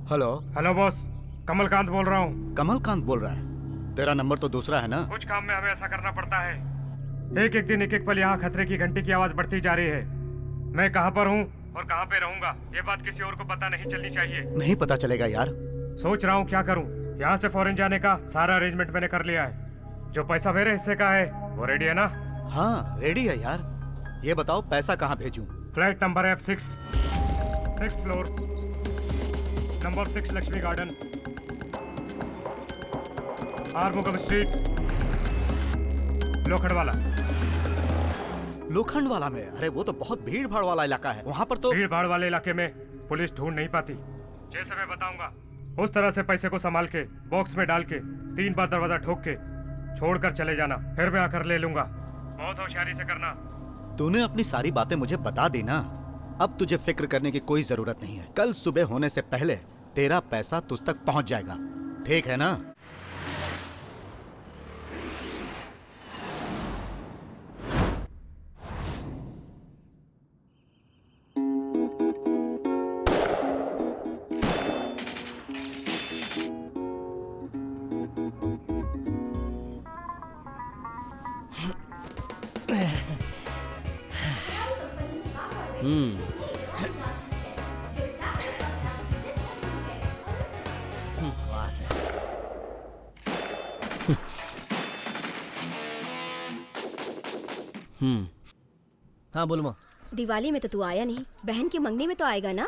Hello. Hello boss, Kamalkant बोल रहा हूँ। कमलकांत बोल रहा है? तेरा नंबर तो दूसरा है ना? कुछ काम में हमें ऐसा करना पड़ता है। एक एक दिन एक एक पल यहाँ खतरे की घंटी की आवाज बढ़ती जा रही है। मैं कहाँ पर हूँ और कहाँ पे रहूंगा, ये बात किसी और को पता नहीं चलनी चाहिए। नहीं पता चलेगा यार। सोच रहा हूँ क्या करूँ। यहाँ से फॉरेन जाने का सारा अरेंजमेंट मैंने कर लिया है। जो पैसा मेरे हिस्से का है वो रेडी है ना? हाँ रेडी है यार। ये बताओ पैसा कहाँ भेजूं? Flat number F6, 6th floor, number 6 Lakshmi garden, Arumugam street, Lokhandwala. Lokhandwala में? अरे वो तो बहुत भीड़ भाड़ वाला इलाका है, वहाँ पर तो। भीड़ भाड़ वाले इलाके में पुलिस ढूंढ नहीं पाती। जैसे मैं बताऊंगा उस तरह से पैसे को संभाल के बॉक्स में डाल के 3 बार दरवाजा ठोक के छोड़कर चले जाना, फिर मैं आकर ले लूंगा। बहुत होशियारी से करना। तूने अपनी सारी बातें मुझे बता दी ना, अब तुझे फिक्र करने की कोई जरूरत नहीं है। कल सुबह होने से पहले तेरा पैसा तुझ तक पहुंच जाएगा, ठीक है ना? बस है। हाँ बोलो माँ। दिवाली में तो तू आया नहीं, बहन की मंगनी में तो आएगा ना?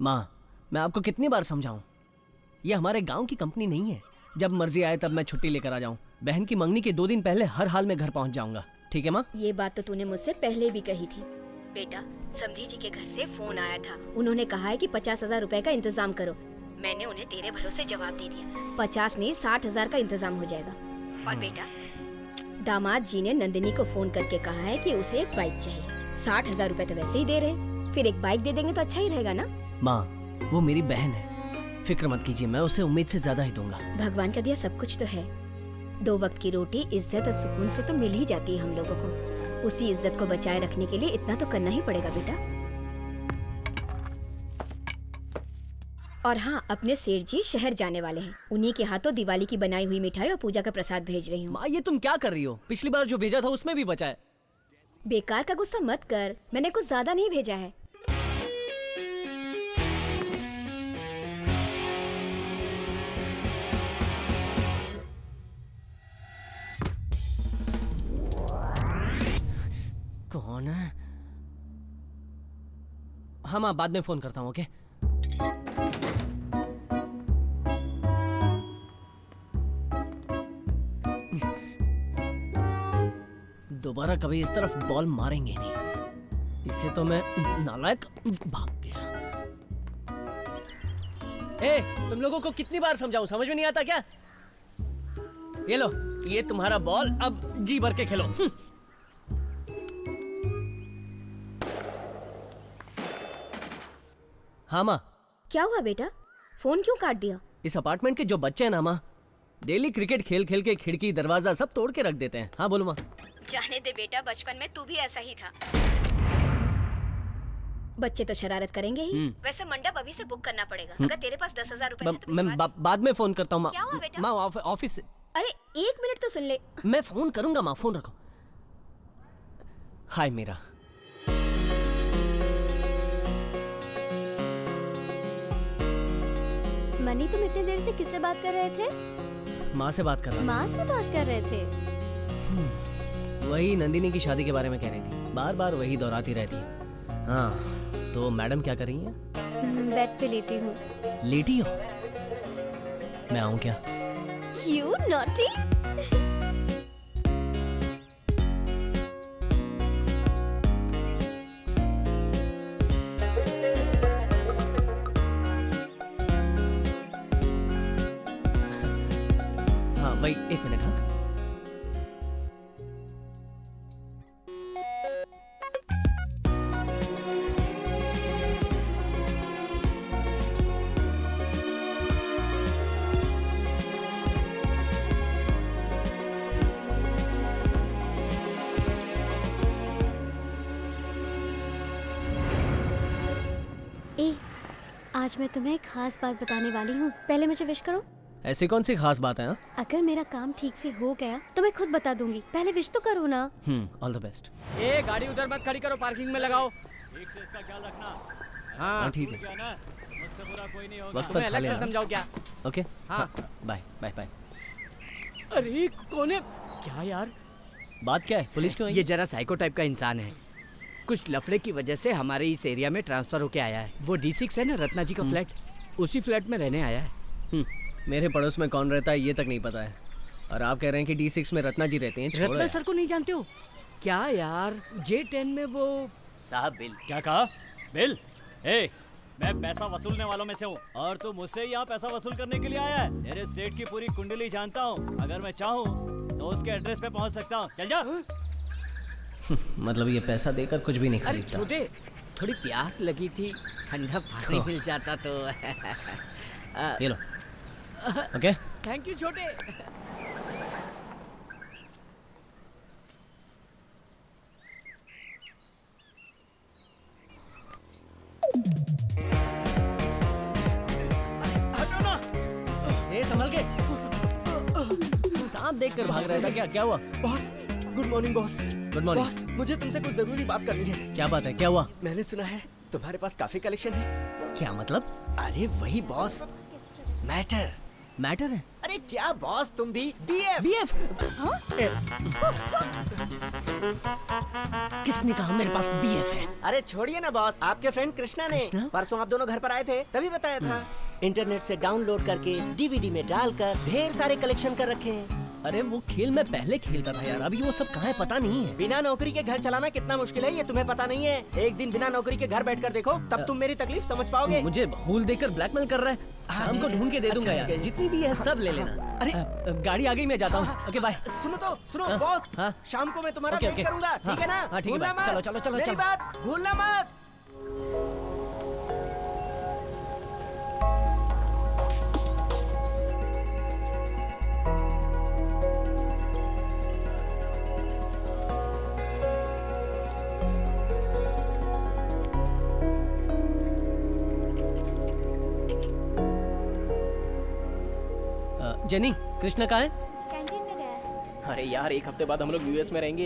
माँ मैं आपको कितनी बार समझाऊं, ये हमारे गांव की कंपनी नहीं है। जब मर्जी आए तब मैं छुट्टी लेकर आ जाऊं। बहन की मंगनी के 2 दिन पहले हर हाल में घर पहुंच जाऊंगा, ठीक है माँ? ये बात तो तूने मुझसे पहले भी कही थी। बेटा, समधी जी के घर से फोन आया था, उन्होंने कहा है कि 50,000 रुपए का इंतजाम करो। मैंने उन्हें तेरे भरोसे जवाब दे दिया, 50 नहीं 60,000 का इंतजाम हो जाएगा। और बेटा, दामाद जी ने नंदिनी को फोन करके कहा है कि उसे एक बाइक चाहिए। 60,000 रुपए तो वैसे ही दे रहे, फिर एक बाइक दे देंगे तो अच्छा ही रहेगा ना? माँ वो मेरी बहन है, फिक्र मत कीजिए, मैं उसे उम्मीद से ज्यादा ही दूंगा। भगवान का दिया सब कुछ तो है। 2 वक्त की रोटी, इज्जत और सुकून से तो मिल ही जाती है हम लोगों को। उसी इज्जत को बचाए रखने के लिए इतना तो करना ही पड़ेगा बेटा। और हाँ, अपने सेठ जी शहर जाने वाले हैं, उन्हीं के हाथों दिवाली की बनाई हुई मिठाई और पूजा का प्रसाद भेज रही हूँ। माँ ये तुम क्या कर रही हो? पिछली बार जो भेजा था उसमें भी बचा है। बेकार का गुस्सा मत कर, मैंने कुछ ज्यादा नहीं भेजा है। कौन है? हाँ माँ बाद में फोन करता हूँ, ओके? दोबारा कभी इस तरफ बॉल मारेंगे नहीं, इसे तो मैं नालायक भाग गया। ए, तुम लोगों को कितनी बार समझाऊं, समझ में नहीं आता क्या? ये लो, ये तुम्हारा बॉल, अब जी भर के खेलो। हाँ माँ। क्या हुआ बेटा, फोन क्यों काट दिया? इस अपार्टमेंट के जो बच्चे हैं ना माँ, डेली क्रिकेट खेल खेल के खिड़की दरवाजा सब तोड़ के रख देते हैं। हाँ बोलो माँ। जाने दे बेटा, बचपन में तू भी ऐसा ही था। बच्चे तो शरारत करेंगे ही। वैसे मंडप अभी से बुक करना पड़ेगा। अगर तेरे पास 10,000 रुपए हैं तो मैं बाद में फोन करता हूँ। क्या हुआ बेटा? माँ ऑफिस से। अरे 1 मिनट तो सुन ले। मैं फोन करूंगा माँ, फोन रखो। हाय मीरा। मनी, तुम इतनी देर से किससे बात कर रहे थे? माँ से बात कर रहा था। माँ से बात कर रहे थे? वही नंदिनी की शादी के बारे में कह रही थी, बार बार वही दोहराती रहती है। हाँ तो मैडम क्या कर रही हैं? बेड पे लेटी हूँ। लेटी हो? मैं आऊँ क्या? You naughty! हाँ भाई 1 मिनट। हाँ आज मैं तुम्हें एक खास बात बताने वाली हूँ। पहले मुझे विश करो। ऐसी कौन सी खास बात है? हाँ? अगर मेरा काम ठीक से हो गया तो मैं खुद बता दूंगी। पहले विश तो करो ना। All the best. ए गाड़ी उधर मत खड़ी करो, पार्किंग में लगाओ। ठीक से इसका ख्याल रखना। हाँ ठीक है, मुझसे बुरा कोई नहीं होगा। वक्त पर तुम्हें खा अलग से लेना। समझाओ क्या? ओके हाँ। Bye bye bye. अरे कौन है? क्या यार, बात क्या है? पुलिस क्यों आई? ये जरा साइको टाइप का इंसान है। कुछ लफड़े की वजह से हमारे इस एरिया में ट्रांसफर होके आया है। वो D6 है ना, रत्ना जी का फ्लैट, उसी फ्लैट में रहने आया है। मेरे पड़ोस में कौन रहता है ये तक नहीं पता है, और आप कह रहे हैं कि D6 में रत्ना जी रहते हैं? छोड़ो रत्ना यार। सर को नहीं जानते हो क्या यार? J10 में वो साहब बिल। क्या कहा? बिल? ए, मैं पैसा वसूलने वालों में से हूँ और तू मुझसे यहाँ पैसा वसूल करने के लिए आया है। तेरे सेठ की पूरी कुंडली जानता हूँ, अगर मैं चाहूँ तो उसके एड्रेस पे पहुँच सकता हूँ। चल जा। मतलब ये पैसा देकर कुछ भी नहीं अरे खरीदता। छोटे, थोड़ी प्यास लगी थी, ठंडा पानी मिल जाता तो। ये लो। ओके थैंक यू छोटे। ए संभल के। सांप देखकर भाग रहा था क्या? क्या हुआ? Boss, good morning boss. Good morning. Boss, मुझे तुमसे कुछ जरूरी बात करनी है। क्या बात है? क्या हुआ? मैंने सुना है तुम्हारे पास काफी कलेक्शन है। क्या मतलब? अरे वही बॉस, मैटर। मैटर है? अरे क्या बॉस, तुम भी BF। बीएफ? किसने कहा मेरे पास बीएफ है? अरे छोड़िए ना बॉस, आपके फ्रेंड कृष्णा ने कृष्णा? परसों आप दोनों घर पर आए थे तभी बताया था। इंटरनेट से डाउनलोड करके DVD में डालकर ढेर सारे कलेक्शन कर रखे हैं। अरे वो खेल मैं पहले खेलता था यार, अभी वो सब कहाँ है पता नहीं है। बिना नौकरी के घर चलाना कितना मुश्किल है ये तुम्हें पता नहीं है। एक दिन बिना नौकरी के घर बैठकर देखो, तब तुम मेरी तकलीफ समझ पाओगे। मुझे भूल देकर ब्लैकमेल कर रहा है। शाम को ढूंढ के दे दूंगा यार, जितनी भी है सब ले लेना। अरे गाड़ी आ गई, मैं जाता हूँ। Okay bye. सुनो हाँ, बॉस, हाँ। शाम को मैं तुम्हारा ओके, वेट ओके। करूंगा, ठीक है ना? हाँ, ठीक है, भूलना बाय। मत। चलो, चलो, चलो, मेरी चलो। बात भूलना मत। जेनी, कृष्णा कहाँ है? कैंटीन में गया है। अरे यार, एक हफ्ते बाद हम लोग यूएस में रहेंगे।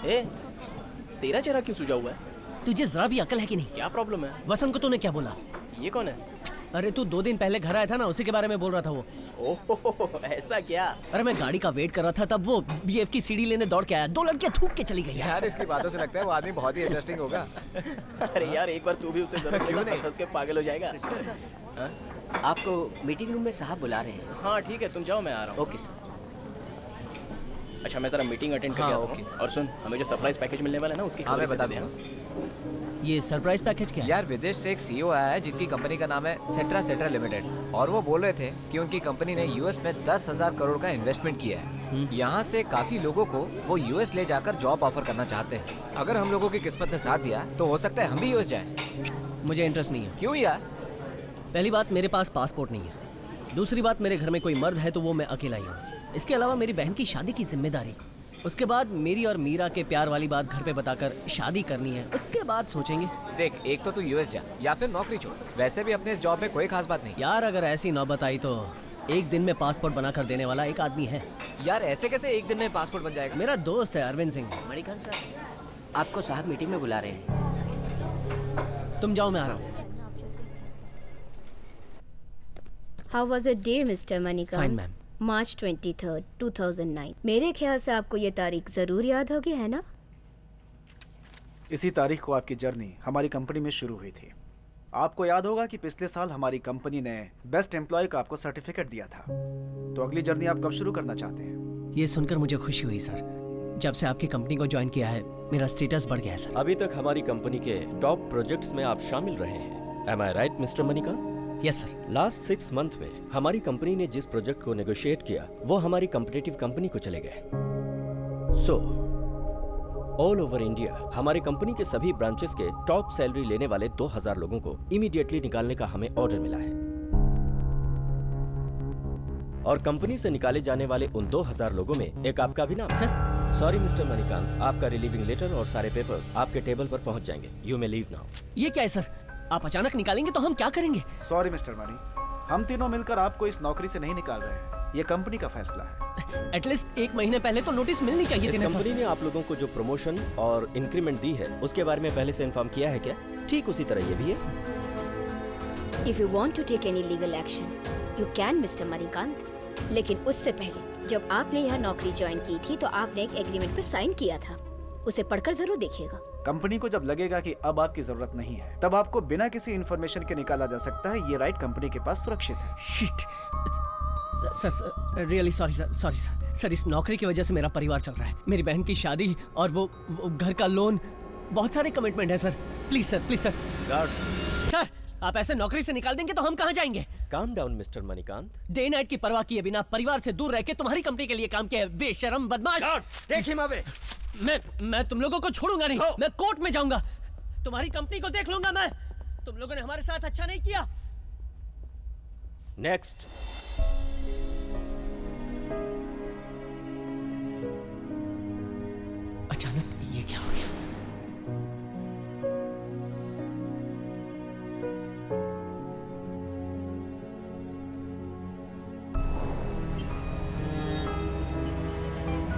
ए, तेरा चेहरा क्यों सूजा हुआ है? तुझे जरा भी अकल है कि नहीं? क्या प्रॉब्लम है? वसंत को तूने क्या बोला? ये कौन है? अरे तू 2 दिन पहले घर आया था ना, उसी के बारे में बोल रहा था वो। ओह ऐसा क्या? अरे मैं गाड़ी का वेट कर रहा था, तब वो बीएफ की सीढ़ी लेने दौड़ के आया। 2 लड़कियां थूक के चली गई यार। इसकी बातों से लगता है वो आदमी बहुत ही इंटरेस्टिंग होगा। अरे यार, एक बार तू भी उससे जरूर क्यों नहीं हंस के पागल हो जाएगा। आपको मीटिंग रूम में साहब बुला रहे हैं। हाँ ठीक है, तुम जाओ, मैं आ रहा हूँ। Okay sir. अच्छा, मैं जरा मीटिंग अटेंड करके आता हूँ। और सुन, हमें जो सरप्राइज पैकेज मिलने वाला है ना, उसकी हाँ, मैं खबर बता दे दूंगा। ये सरप्राइज पैकेज क्या है? यार विदेश से एक CEO आया है जिनकी कंपनी का नाम है सेट्रा लिमिटेड, और वो बोल रहे थे कि उनकी कंपनी ने US में 10,000 करोड़ का इन्वेस्टमेंट किया है। यहाँ से काफी लोगों को वो US ले जाकर जॉब ऑफर करना चाहते हैं। अगर हम लोगों की किस्मत ने साथ दिया तो हो सकता है हम भी US जाएं। मुझे इंटरेस्ट नहीं है। क्यों यार? पहली बात, मेरे पास पासपोर्ट नहीं है। दूसरी बात, मेरे घर में कोई मर्द है तो वो मैं अकेला ही हूँ। इसके अलावा मेरी बहन की शादी की जिम्मेदारी, उसके बाद मेरी और मीरा के प्यार वाली बात घर पे बताकर शादी करनी है, उसके बाद सोचेंगे। देख, एक तो तू US जा या फिर नौकरी छोड़। वैसे भी अपने इस जॉब में कोई खास बात नहीं। यार अगर ऐसी नौबत आई तो एक दिन में पासपोर्ट बना कर देने वाला एक आदमी है। यार ऐसे कैसे एक दिन में पासपोर्ट बन जाएगा? मेरा दोस्त है अरविंद सिंह। मणिकांत सर, आपको साहब मीटिंग में बुला रहे हैं। तुम जाओ, मैं आ रहा हूँ। How was your day mister Manikant? Fine ma'am. March 23, 2009। मेरे ख्याल से आपको ये तारीख जरूर याद होगी, है ना? इसी तारीख को आपकी जर्नी हमारी कंपनी में शुरू हुई थी। आपको याद होगा कि पिछले साल हमारी कंपनी ने बेस्ट एम्प्लॉय का आपको सर्टिफिकेट दिया था। तो अगली जर्नी आप कब शुरू करना चाहते हैं? ये सुनकर मुझे खुशी हुई सर। जब से आपकी कंपनी को ज्वाइन किया है मेरा स्टेटस बढ़ गया है सर। अभी तक हमारी कंपनी के टॉप प्रोजेक्ट्स में आप शामिल रहे हैं। Am I right mister Manikant? Yes sir. Last 6 month में हमारी कंपनी ने जिस प्रोजेक्ट को नेगोशिएट किया वो हमारी कॉम्पिटिटिव कंपनी को चले गए। सो ऑल ओवर इंडिया हमारी कंपनी के सभी ब्रांचेस के टॉप सैलरी लेने वाले 2000 लोगों को इमीडिएटली निकालने का हमें ऑर्डर मिला है, और कंपनी से निकाले जाने वाले उन 2000 लोगों में एक आपका भी नाम। सर सॉरी मिस्टर मणिकांत, आपका रिलीविंग लेटर और सारे पेपर्स आपके टेबल पर पहुंच जाएंगे। You may leave now. ये क्या है सर? आप अचानक निकालेंगे तो हम क्या करेंगे? सॉरी मिस्टर मनी, हम तीनों मिलकर आपको इस नौकरी से नहीं निकाल रहे हैं। ये कंपनी का फैसला है। एटलीस्ट 1 महीने पहले तो नोटिस मिलनी चाहिए इस थी ना सर। कंपनी ने आप लोगों को जो प्रमोशन और इंक्रीमेंट दी है उसके बारे में पहले से इन्फॉर्म किया है क्या? ठीक उसी तरह ये भी है। If you want to take any legal action you can mister Manikant, लेकिन उससे पहले जब आपने यह नौकरी ज्वाइन की थी तो आपने एक एग्रीमेंट पर साइन किया था, उसे पढ़कर जरूर देखिएगा। कंपनी को जब लगेगा कि अब आपकी जरूरत नहीं है तब आपको बिना किसी इन्फॉर्मेशन के निकाला जा सकता है। ये राइट कंपनी के पास सुरक्षित है। Shit sir, really sorry sir, sir इस नौकरी की वजह से मेरा परिवार चल रहा है। मेरी बहन की शादी और वो घर का लोन, बहुत सारे कमिटमेंट है सर। Please sir. सर आप ऐसे नौकरी से निकाल देंगे तो हम कहाँ जाएंगे? Calm down mister Manikant. Day night की परवाह किए बिना परिवार से दूर रह के तुम्हारी कंपनी के लिए काम किया है, बेशरम बदमाश। Take him away. मैं तुम लोगों को छोड़ूंगा नहीं। मैं कोर्ट में जाऊंगा, तुम्हारी कंपनी को देख लूंगा मैं। तुम लोगों ने हमारे साथ अच्छा नहीं किया। नेक्स्ट। अचानक ये क्या हो गया?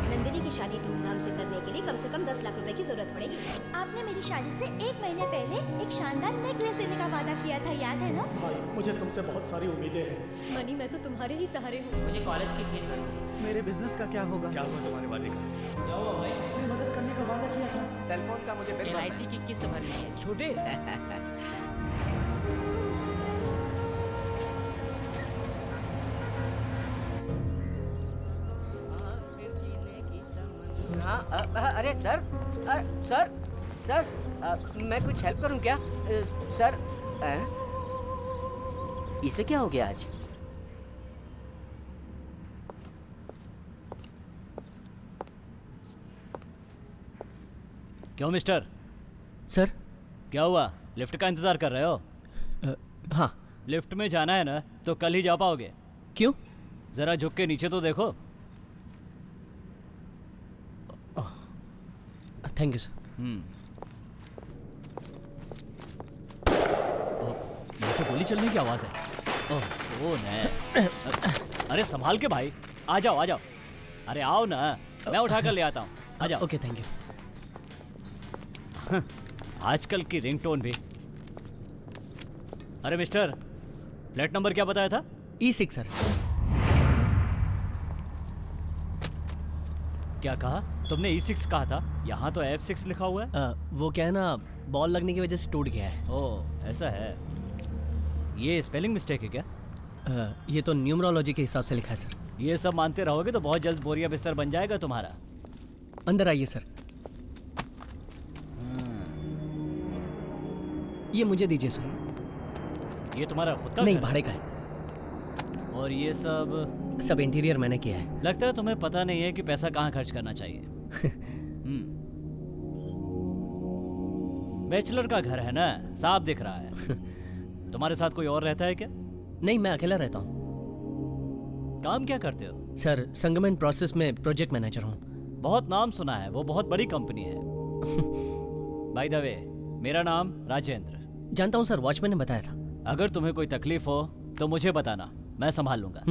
नंदिनी की शादी धूमधाम से करने के लिए कम से कम 10 लाख रुपए की जरूरत पड़ेगी। आपने मेरी शादी से 1 महीने पहले एक शानदार नेकलेस देने का वादा किया था, याद है ना? मुझे तुमसे बहुत सारी उम्मीदें हैं। मनी, मैं तो तुम्हारे ही सहारे हूँ। मुझे कॉलेज की फीस भरनी। मेरे बिजनेस का क्या होगा? क्या हुआ तुम्हारे वादे का? क्या हुआ भाई? मदद करने का वादा किया था। सेलफोन का मुझे बिल LIC की किस्त भरनी है छोटे। हाँ, अरे सर, सर, मैं कुछ हेल्प करूं क्या? सर, इसे क्या हो गया आज? क्यों मिस्टर? सर क्या हुआ? लिफ्ट का इंतजार कर रहे हो? हाँ। लिफ्ट में जाना है ना तो कल ही जा पाओगे। क्यों? जरा झुक के नीचे तो देखो। Thank you sir. ये तो गोली चलने की आवाज है। ओह ने। अरे संभाल के भाई, आ जाओ। अरे आओ ना, मैं उठा कर ले आता हूँ। आ जाओ। Okay thank you. आजकल की रिंगटोन भी। अरे मिस्टर, फ्लैट नंबर क्या बताया था? E6 sir. क्या कहा तुमने? E6 कहा था? यहाँ तो F6 लिखा हुआ है। वो क्या है ना, बॉल लगने की वजह से टूट गया है। ओह ऐसा है। ये स्पेलिंग मिस्टेक है क्या? ये तो न्यूमरोलॉजी के हिसाब से लिखा है सर। ये सब मानते रहोगे तो बहुत जल्द बोरिया बिस्तर बन जाएगा तुम्हारा। अंदर आइए सर। ये मुझे दीजिए सर। ये तुम्हारा खुद का नहीं, घर है? भाड़े का है। और ये सब इंटीरियर मैंने किया है। लगता है तुम्हें पता नहीं है कि पैसा कहाँ खर्च करना चाहिए। बैचलर का घर है ना, साफ दिख रहा है। तुम्हारे साथ कोई और रहता है क्या? नहीं, मैं अकेला रहता हूँ। काम क्या करते हो? सर संगमन प्रोसेस में प्रोजेक्ट मैनेजर हूँ। बहुत नाम सुना है, वो बहुत बड़ी कंपनी है। बाय द वे, मेरा नाम राजेंद्र। जानता हूँ सर, वॉचमैन ने बताया था। अगर तुम्हें कोई तकलीफ हो तो मुझे बताना, मैं संभाल लूंगा।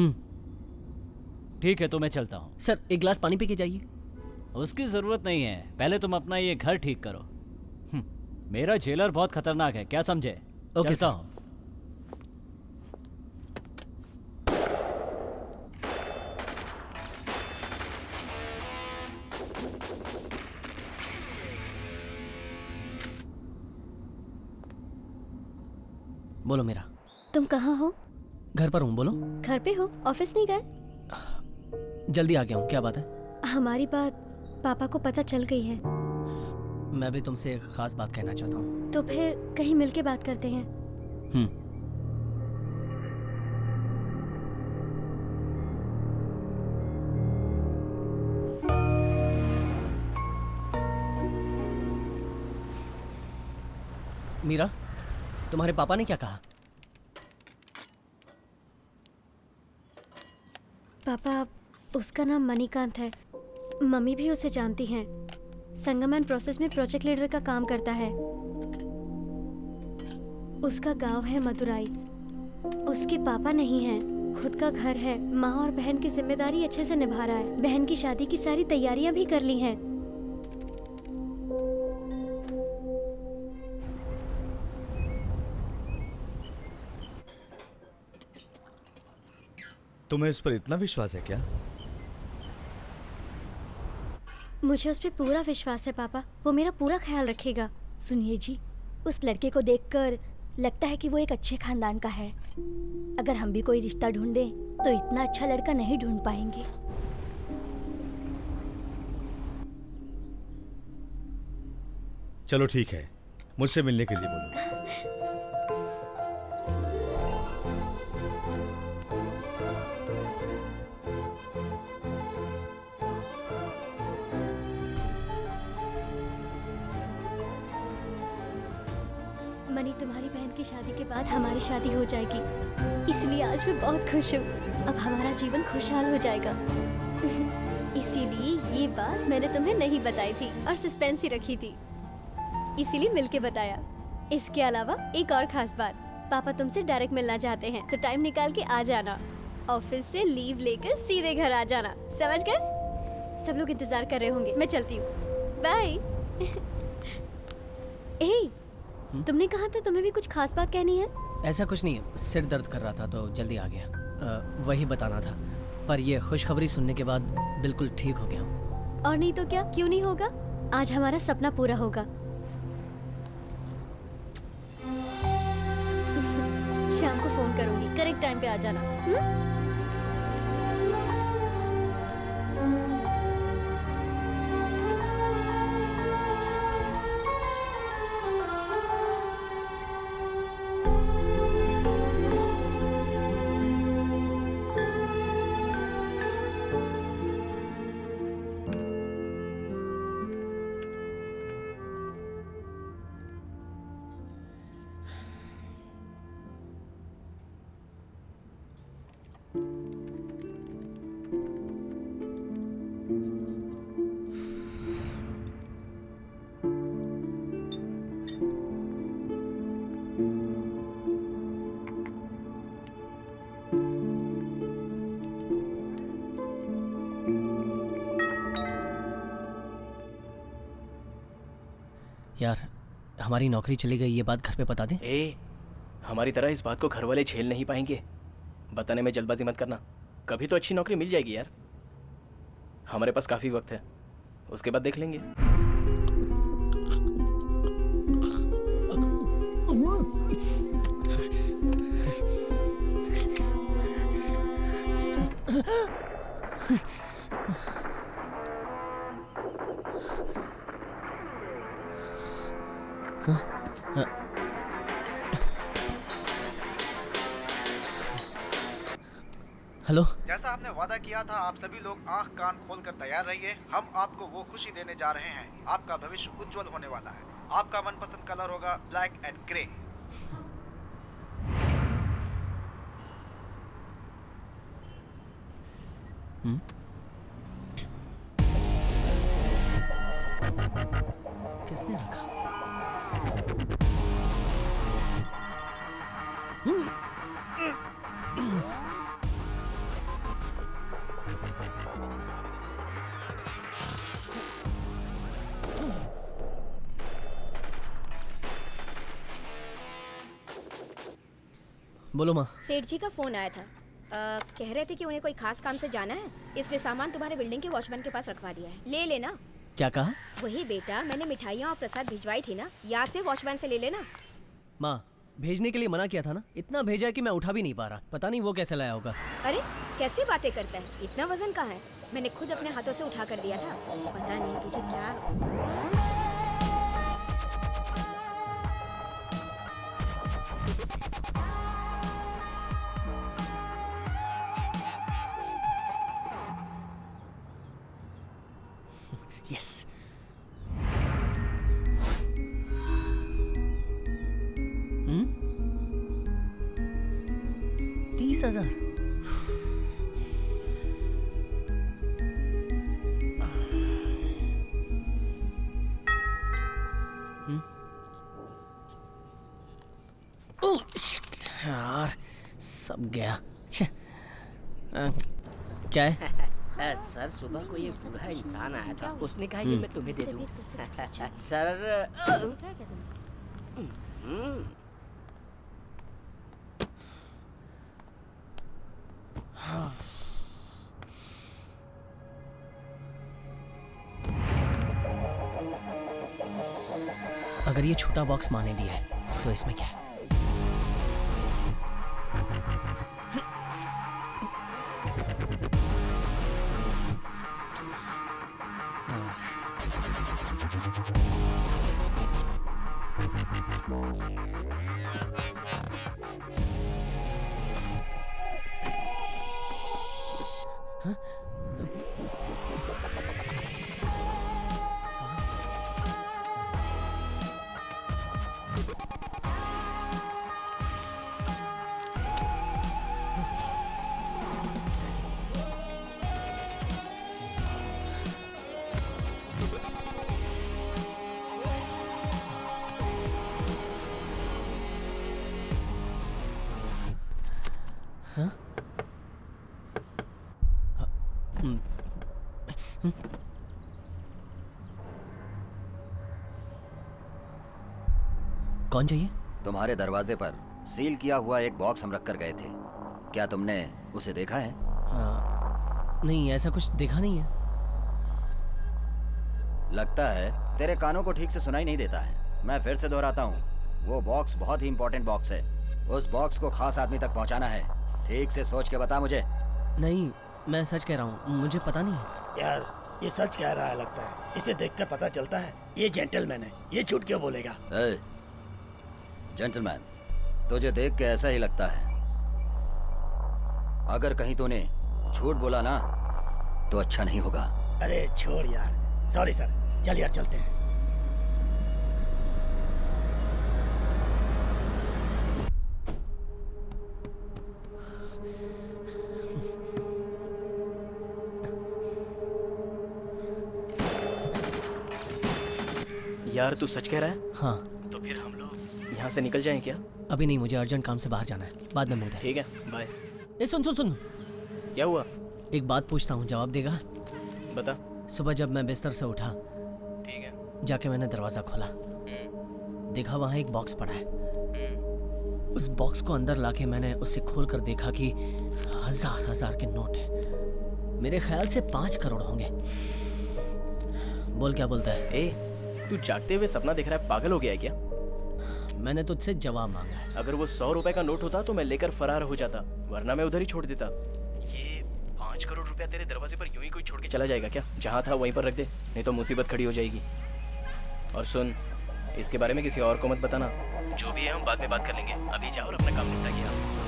ठीक है, तो मैं चलता हूँ। सर एक गिलास पानी पी के जाइए। उसकी जरूरत नहीं है, पहले तुम अपना ये घर ठीक करो। मेरा जेलर बहुत खतरनाक है, क्या समझे? ओके चलता हूँ। बोलो मेरा। तुम कहाँ हो? घर पर हूँ। बोलो। घर पे हो? ऑफिस नहीं गए? जल्दी आ गया हूँ। क्या बात है? हमारी बात पापा को पता चल गई है। मैं भी तुमसे एक खास बात कहना चाहता हूँ। तो फिर कहीं मिलके बात करते हैं। मीरा, तुम्हारे पापा ने क्या कहा? पापा, उसका नाम मणिकांत है। मम्मी भी उसे जानती हैं। संगमन प्रोसेस में प्रोजेक्ट लीडर का काम करता है। उसका गांव है मदुराई। उसके पापा नहीं हैं, खुद का घर है। माँ और बहन की जिम्मेदारी अच्छे से निभा रहा है। बहन की शादी की सारी तैयारियां भी कर ली हैं। तुम्हें इस पर इतना विश्वास है क्या? मुझे उस पर पूरा विश्वास है पापा, वो मेरा पूरा ख्याल रखेगा। सुनिए जी, उस लड़के को देखकर लगता है कि वो एक अच्छे खानदान का है। अगर हम भी कोई रिश्ता ढूंढें तो इतना अच्छा लड़का नहीं ढूंढ पाएंगे। चलो ठीक है, मुझसे मिलने के लिए बोलो। मनी, तुम्हारी बहन की शादी के बाद हमारी शादी हो जाएगी, इसलिए आज मैं बहुत खुश हूँ। अब हमारा जीवन खुशहाल हो जाएगा। इसीलिए ये बात मैंने तुम्हें नहीं बताई थी और सस्पेंस ही रखी थी, इसीलिए मिलके बताया। इसके अलावा एक और खास बात, पापा तुमसे डायरेक्ट मिलना चाहते हैं, तो टाइम निकाल के आ जाना। ऑफिस से लीव लेकर सीधे घर आ जाना, समझ गए? सब लोग इंतजार कर रहे होंगे, मैं चलती हूँ, बाय। तुमने कहा था तुम्हें भी कुछ खास बात कहनी है? ऐसा कुछ नहीं है, सिर दर्द कर रहा था तो जल्दी आ गया। वही बताना था, पर ये खुशखबरी सुनने के बाद बिल्कुल ठीक हो गया हूँ। और नहीं तो क्या, क्यों नहीं होगा? आज हमारा सपना पूरा होगा। शाम को फोन करूंगी, करेक्ट टाइम पे आ जाना। यार, हमारी नौकरी चली गई, ये बात घर पे बता दें? हमारी तरह इस बात को घर वाले झेल नहीं पाएंगे। बताने में जल्दबाजी मत करना, कभी तो अच्छी नौकरी मिल जाएगी यार। हमारे पास काफी वक्त है, उसके बाद देख लेंगे। हेलो। जैसा आपने वादा किया था, आप सभी लोग आंख कान खोलकर तैयार रहिए। हम आपको वो खुशी देने जा रहे हैं। आपका भविष्य उज्जवल होने वाला है। आपका मनपसंद कलर होगा ब्लैक एंड ग्रे। किसने रखा? बोलो माँ। सेठ जी का फोन आया था, कह रहे थे कि उन्हें कोई खास काम से जाना है, इसलिए सामान तुम्हारे बिल्डिंग के वॉचमैन के पास रखवा दिया है, ले लेना। क्या कहा? वही बेटा, मैंने मिठाइयाँ और प्रसाद भिजवाई थी ना, याद से वॉचमैन से ले लेना। माँ, भेजने के लिए मना किया था ना, इतना भेजा है कि मैं उठा भी नहीं पा रहा। पता नहीं वो कैसे लाया होगा। अरे कैसी बातें करता है, इतना वजन कहाँ है? मैंने खुद अपने हाथों से उठा कर दिया था। पता नहीं तुझे क्या। यस। 30,000। यार सब गया। छे। क्या है? सर सुबह को एक बूढ़ा इंसान आया था, उसने कहा ये मैं तुम्हें दे दूं। सर अगर ये छोटा बॉक्स माँ ने दिया है तो इसमें क्या है? कौन चाहिए? तुम्हारे दरवाजे पर सील किया हुआ एक बॉक्स हम रख कर गए थे, क्या तुमने उसे देखा है? नहीं, ऐसा कुछ देखा नहीं है। लगता है तेरे कानों को ठीक से सुनाई नहीं देता है। मैं फिर से दोहराता हूँ, वो बॉक्स बहुत ही इंपॉर्टेंट बॉक्स है। उस बॉक्स को खास आदमी तक पहुँचाना है। ठीक से सोच के बता मुझे। नहीं, मैं सच कह रहा हूँ, मुझे पता नहीं है। यार ये सच कह रहा है लगता है, इसे देखकर पता चलता है ये जेंटलमैन है, ये झूठ क्यों बोलेगा? जेंटलमैन, तुझे देख के ऐसा ही लगता है। अगर कहीं तूने झूठ बोला ना तो अच्छा नहीं होगा। अरे छोड़ यार, सॉरी सर, चल यार चलते हैं। यार तू सच कह रहा है? हाँ। तो फिर हम लोग यहाँ से निकल जाएं क्या? अभी नहीं, मुझे अर्जेंट काम से बाहर जाना है, बाद में मिलते हैं। ठीक है, बाय। ए सुन सुन सुन। क्या हुआ? एक बात पूछता हूँ, जवाब देगा? बता। सुबह जब मैं बिस्तर से उठा, ठीक है, जाके मैंने दरवाजा खोला, देखा वहाँ एक बॉक्स पड़ा है। उस बॉक्स को अंदर लाके मैंने उसे खोल कर देखा कि हजार हजार के नोट है। मेरे ख्याल से 5 करोड़ होंगे। बोल क्या बोलता है? ए, तू जागते हुए सपना देख रहा है, पागल हो गया है क्या? मैंने तुझसे जवाब मांगा है। अगर वो 100 रुपए का नोट होता तो मैं लेकर फरार हो जाता, वरना मैं उधर ही छोड़ देता। ये 5 करोड़ रुपया तेरे दरवाजे पर यूं ही कोई छोड़ के चला जाएगा क्या? जहाँ था वहीं पर रख दे, नहीं तो मुसीबत खड़ी हो जाएगी। और सुन, इसके बारे में किसी और को मत बताना। जो भी है हम बाद में बात कर लेंगे, अभी जाओ और अपना काम निपटा के आओ।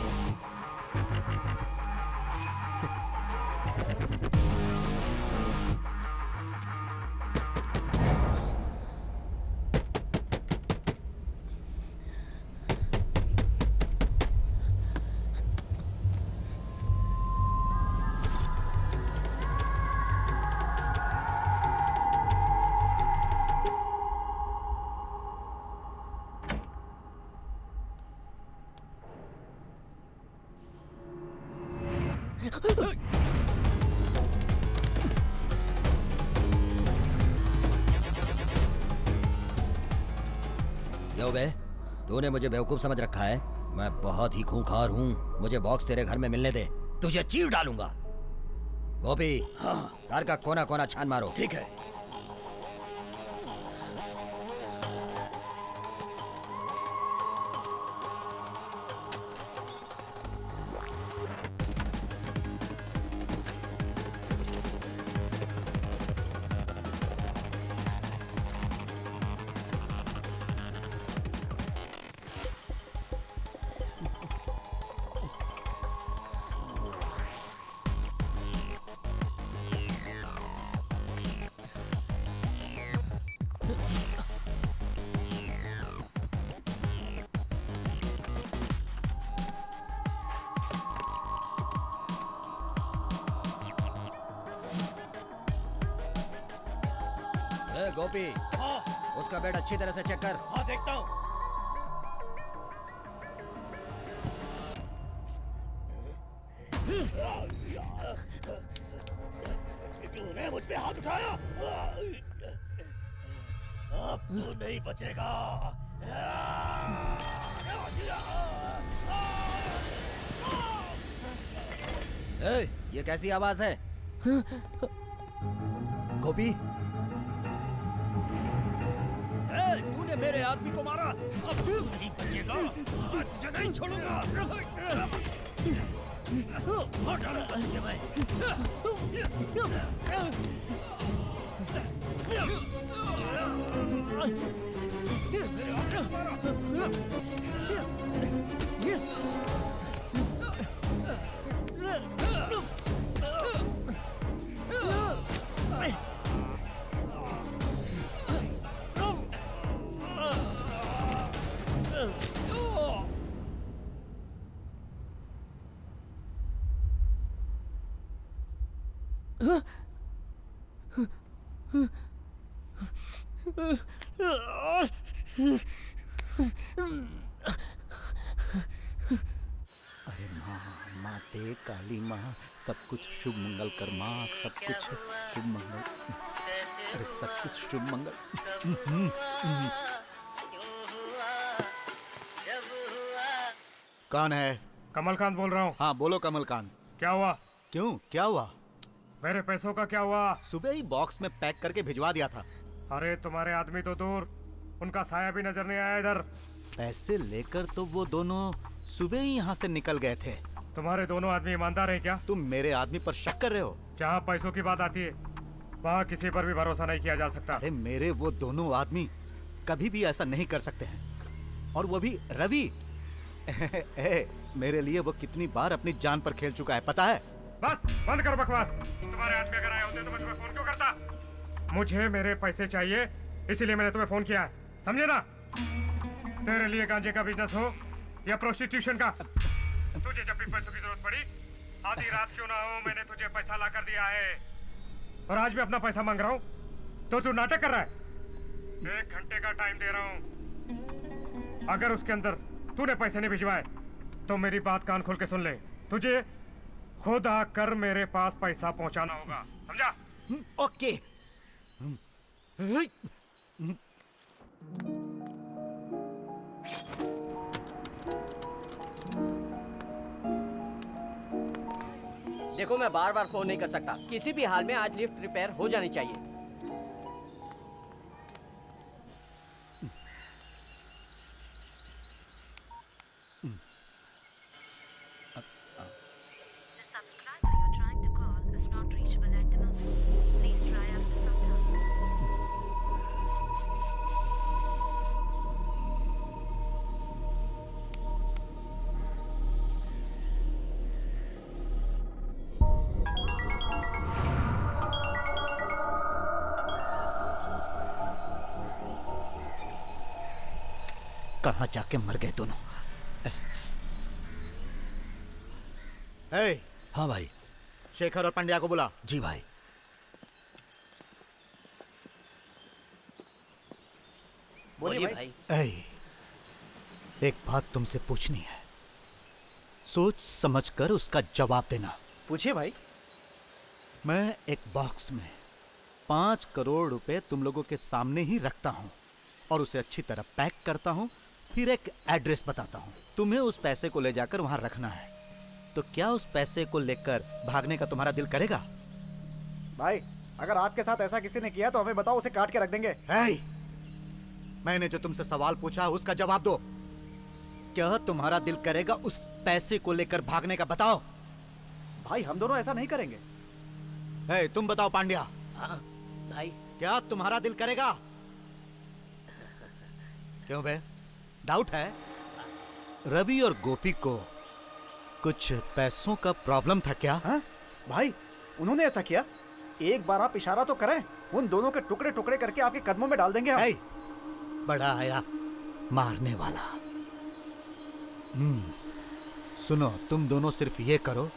यो बे, तूने मुझे बेवकूफ समझ रखा है? मैं बहुत ही खूंखार हूँ। मुझे बॉक्स तेरे घर में मिलने दे, तुझे चीर डालूंगा। गोपी, हाँ, कार का कोना कोना छान मारो। ठीक है। गोपी, हाँ। उसका बेड अच्छी तरह से चेक कर। हाँ, देखता हूँ। तूने मुझ पे हाथ उठाया, अब तू नहीं बचेगा। ए, ये कैसी आवाज है? गोपी, तूने मेरे आदमी को मारा, अब तू नहीं बचेगा। आज तुझे नहीं छोड़ूंगा। मार डालूंगा तुझे मैं। अरे माँ, माँ दे काली माँ, सब कुछ शुभ मंगल कर माँ, सब कुछ शुभ मंगल। अरे सब कुछ शुभ मंगल। कौन है? कमलकांत बोल रहा हूँ। हाँ बोलो कमलकांत। क्या हुआ? क्यों, क्या हुआ? मेरे पैसों का क्या हुआ? सुबह ही बॉक्स में पैक करके भिजवा दिया था। अरे तुम्हारे आदमी तो दूर, उनका साया भी नजर नहीं आया इधर। पैसे लेकर तो वो दोनों सुबह ही यहाँ से निकल गए थे। तुम्हारे दोनों आदमी ईमानदार हैं क्या? तुम मेरे आदमी पर शक कर रहे हो? जहाँ पैसों की बात आती है वहाँ किसी पर भी भरोसा नहीं किया जा सकता। अरे मेरे वो दोनों आदमी कभी भी ऐसा नहीं कर सकते हैं, और वो भी रवि। मेरे लिए वो कितनी बार अपनी जान पर खेल चुका है, पता है? बस बंद करो बकवास। तुम्हारे आदमी अगर आए होते तो मैं तुम्हें फोन क्यों करता? मुझे मेरे पैसे चाहिए, इसीलिए मैंने तुम्हें फोन किया है, समझे ना? तेरे लिए गांजे का बिजनेस हो या प्रोस्टिट्यूशन का, तुझे जब भी पैसों की जरूरत पड़ी, आधी रात क्यों ना हो, मैंने तुझे पैसा ला कर दिया है। और आज भी अपना पैसा मांग रहा हूँ तो तू नाटक कर रहा है। 1 घंटे का टाइम दे रहा हूँ, अगर उसके अंदर तूने पैसे नहीं भिजवाए तो मेरी बात कान खोल के सुन ले, तुझे खुद आकर मेरे पास पैसा पहुंचाना होगा, समझा? ओके। देखो मैं बार बार फोन नहीं कर सकता, किसी भी हाल में आज लिफ्ट रिपेयर हो जानी चाहिए। कहाँ जाके मर गए दोनों? हाँ भाई। शेखर और पंड्या को बुला। जी भाई। बोलिए भाई। एक बात तुमसे पूछनी है, सोच समझकर उसका जवाब देना। पूछिए भाई। मैं एक बॉक्स में 5 करोड़ रुपए तुम लोगों के सामने ही रखता हूँ और उसे अच्छी तरह पैक करता हूँ, फिर एक एड्रेस बताता हूँ। तुम्हें उस पैसे को ले जाकर वहां रखना है। तो क्या उस पैसे को लेकर भागने का तुम्हारा दिल करेगा? भाई अगर आपके साथ ऐसा किसी ने किया तो हमें बताओ, उसे काट के रख देंगे। मैंने जो तुमसे सवाल पूछा उसका जवाब दो। क्या तुम्हारा दिल करेगा उस पैसे को लेकर भागने का? बताओ। भाई हम दोनों ऐसा नहीं करेंगे। तुम बताओ पांड्या। हाँ भाई। क्या तुम्हारा दिल करेगा? क्यों बे, डाउट है? रवि और गोपी को कुछ पैसों का प्रॉब्लम था क्या? हाँ? भाई उन्होंने ऐसा किया? एक बार आप इशारा तो करें, उन दोनों के टुकड़े टुकड़े करके आपके कदमों में डाल देंगे हम। बड़ा आया मारने वाला। सुनो, तुम दोनों सिर्फ ये करो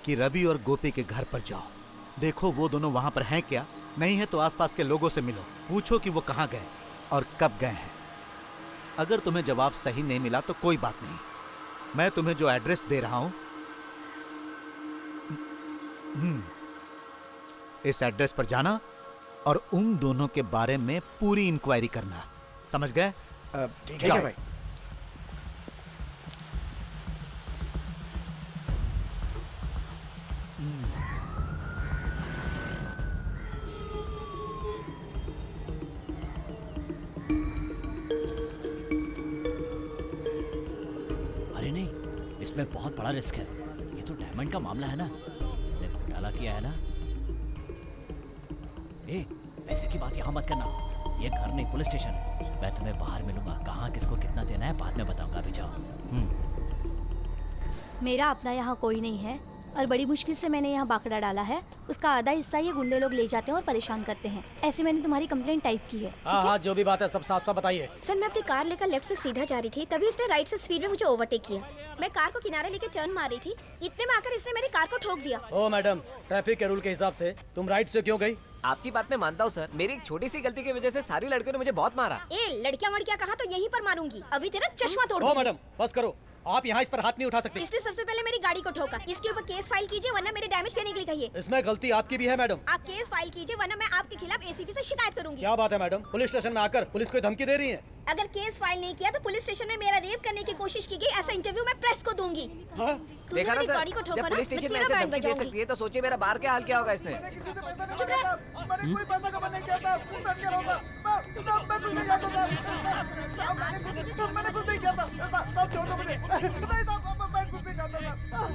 कि रवि और गोपी के घर पर जाओ, देखो वो दोनों वहां पर हैं क्या, नहीं है तो आसपास के लोगों से मिलो, पूछो कि वो कहाँ गए और कब गए हैं। अगर तुम्हें जवाब सही नहीं मिला तो कोई बात नहीं, मैं तुम्हें जो एड्रेस दे रहा हूं इस एड्रेस पर जाना और उन दोनों के बारे में पूरी इंक्वायरी करना। समझ गए? ठीक है भाई। अरे नहीं, इसमें बहुत बड़ा रिस्क है। ये तो डायमंड का मामला है ना, ने घोटाला किया है ना। ए, पैसे की बात यहाँ मत करना, ये घर नहीं पुलिस स्टेशन है। मैं तुम्हें बाहर मिलूंगा, कहाँ किसको कितना देना है बाद में बताऊंगा, अभी जाओ। मेरा अपना यहाँ कोई नहीं है और बड़ी मुश्किल से मैंने यहाँ बाकड़ा डाला है। उसका आधा हिस्सा ये गुंडे लोग ले जाते हैं और परेशान करते हैं। ऐसे मैंने तुम्हारी कंप्लेंट टाइप की है। हाँ, जो भी बात है सब साफ साफ बताइए। सर, मैं अपनी कार लेकर लेफ्ट से सीधा जा रही थी, तभी इसने राइट से स्पीड में मुझे ओवरटेक किया। मैं कार को किनारे लेके टर्न मार रही थी, इतने में आकर इसने मेरी कार को ठोक दिया। ओ मैडम, ट्रैफिक के रूल के हिसाब से तुम राइट से क्यों गई? आपकी बात मैं मानता हूँ सर, मेरी एक छोटी सी गलती की वजह से सारी लड़कियों ने मुझे बहुत मारा। ए, लड़कियां वड़कियां कहा तो यहीं पर मारूंगी, अभी तेरा चश्मा तोड़ ओ दूंगी। मैडम बस करो, आप यहाँ इस पर हाथ नहीं उठा सकते। इसने सबसे पहले मेरी गाड़ी को ठोका, इसके ऊपर केस फाइल कीजिए वरना मेरे डैमेज करने के लिए कहिए। इसमें गलती आपकी भी है मैडम। आप केस फाइल कीजिए वरना मैं आपके खिलाफ एसीपी से शिकायत करूंगी। क्या बात है मैडम, पुलिस स्टेशन में आकर पुलिस को धमकी दे रही हैं? अगर केस फाइल नहीं किया तो पुलिस स्टेशन में मेरा रेप करने की कोशिश की गई, ऐसा इंटरव्यू मैं प्रेस को दूंगी। देखा ना मेरी सर, गाड़ी को ठोका जब ना, पुलिस मैं स्टेशन में तेरा ऐसे बैंड धमकी दे बजाऊंगी। सकती है तो सोचिए मेरा बाहर क्या हाल क्या होगा इसने। चुप रह। मैंने कोई पैसा कमा नहीं किया साहब, सच कह रहा हूं साहब, मैं कुछ नहीं जानता साहब, मैंने कुछ नहीं किया था साहब, छोड़ दो मुझे। नहीं साहब, मैं कुछ नहीं जानता साहब,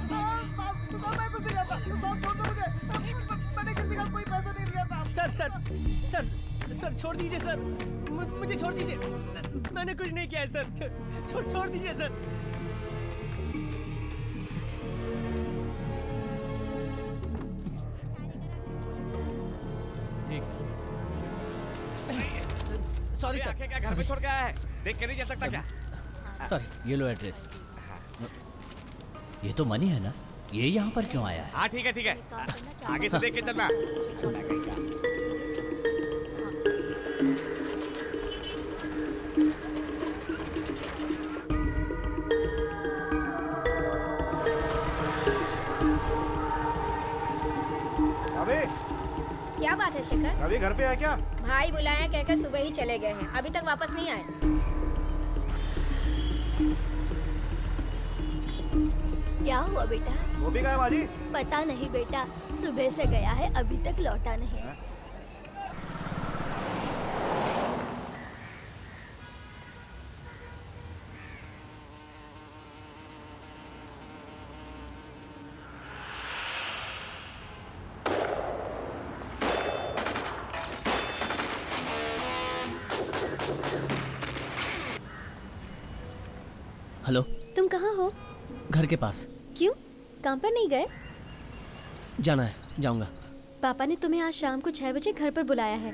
मैं कुछ नहीं जानता साहब, छोड़ दो मुझे, मैंने किसी का कोई पैसा नहीं लिया साहब। सर छोड़ दीजिए सर, मुझे छोड़ दीजिए, मैंने कुछ नहीं किया है सर, छोड़ दीजिए सर। सॉरी सर, क्या घर में छोड़ के आया है? देख के नहीं जा सकता क्या? सॉरी, ये लो एड्रेस। ये तो मनी है ना, ये यहाँ पर क्यों आया है? हाँ ठीक है, आगे से देख के चलना। अबे क्या बात है शेखर? रवि घर पे है क्या? भाई बुलाया कहकर सुबह ही चले गए हैं, अभी तक वापस नहीं आए। क्या हुआ बेटा? वो भी गया माजी? पता नहीं बेटा, सुबह से गया है, अभी तक लौटा नहीं। हेलो, तुम कहाँ हो? घर के पास। क्यों, काम पर नहीं गए? जाना है, जाऊंगा। पापा ने तुम्हें आज शाम को 6 बजे घर पर बुलाया है।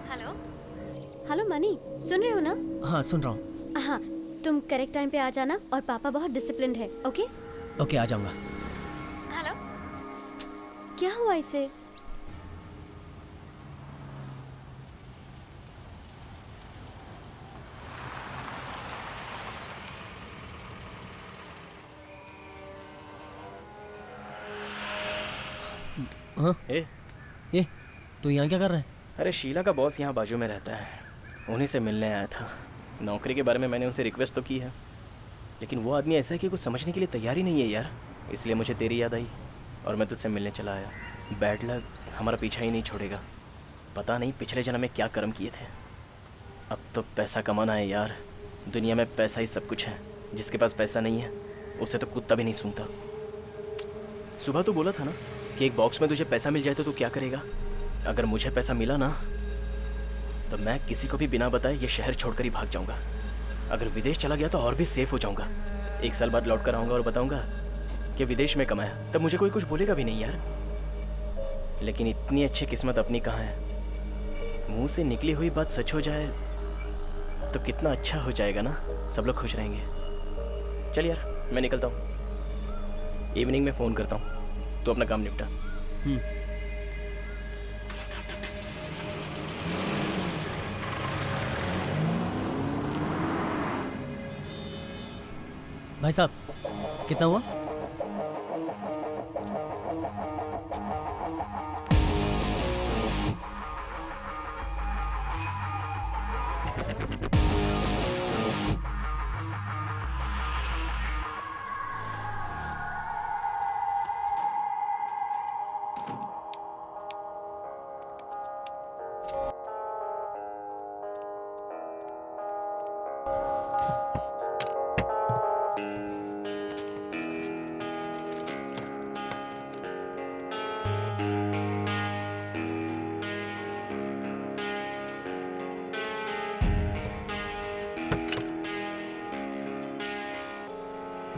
हेलो मनी, सुन रहे हो ना? हाँ सुन रहा हूँ। हाँ, तुम करेक्ट टाइम पे आ जाना और पापा बहुत डिसिप्लिन्ड है। ओके ओके, आ जाऊंगा। हेलो, क्या हुआ इसे? हाँ? ए, तू यहाँ क्या कर रहा है? अरे शीला का बॉस यहाँ बाजू में रहता है, उन्हीं से मिलने आया था। नौकरी के बारे में मैंने उनसे रिक्वेस्ट तो की है, लेकिन वो आदमी ऐसा है कि कुछ समझने के लिए तैयार ही नहीं है यार। इसलिए मुझे तेरी याद आई और मैं तुझसे मिलने चला आया। बैड लक हमारा पीछा ही नहीं छोड़ेगा। पता नहीं पिछले जन्म में क्या कर्म किए थे। अब तो पैसा कमाना है यार, दुनिया में पैसा ही सब कुछ है। जिसके पास पैसा नहीं है उसे तो कुत्ता भी नहीं सूंघता। सुबह तो बोला था ना कि एक बॉक्स में तुझे पैसा मिल जाए तो तू क्या करेगा? अगर मुझे पैसा मिला ना तो मैं किसी को भी बिना बताए ये शहर छोड़कर ही भाग जाऊंगा। अगर विदेश चला गया तो और भी सेफ हो जाऊंगा। 1 साल बाद लौट कर आऊँगा और बताऊंगा कि विदेश में कमाया, तब मुझे कोई कुछ बोलेगा भी नहीं यार। लेकिन इतनी अच्छी किस्मत अपनी कहाँ है? मुंह से निकली हुई बात सच हो जाए तो कितना अच्छा हो जाएगा ना, सब लोग खुश रहेंगे। चल यार मैं निकलता हूँ, इवनिंग में फ़ोन करता हूँ, तो अपना काम निपटा। भाई साहब, कितना हुआ?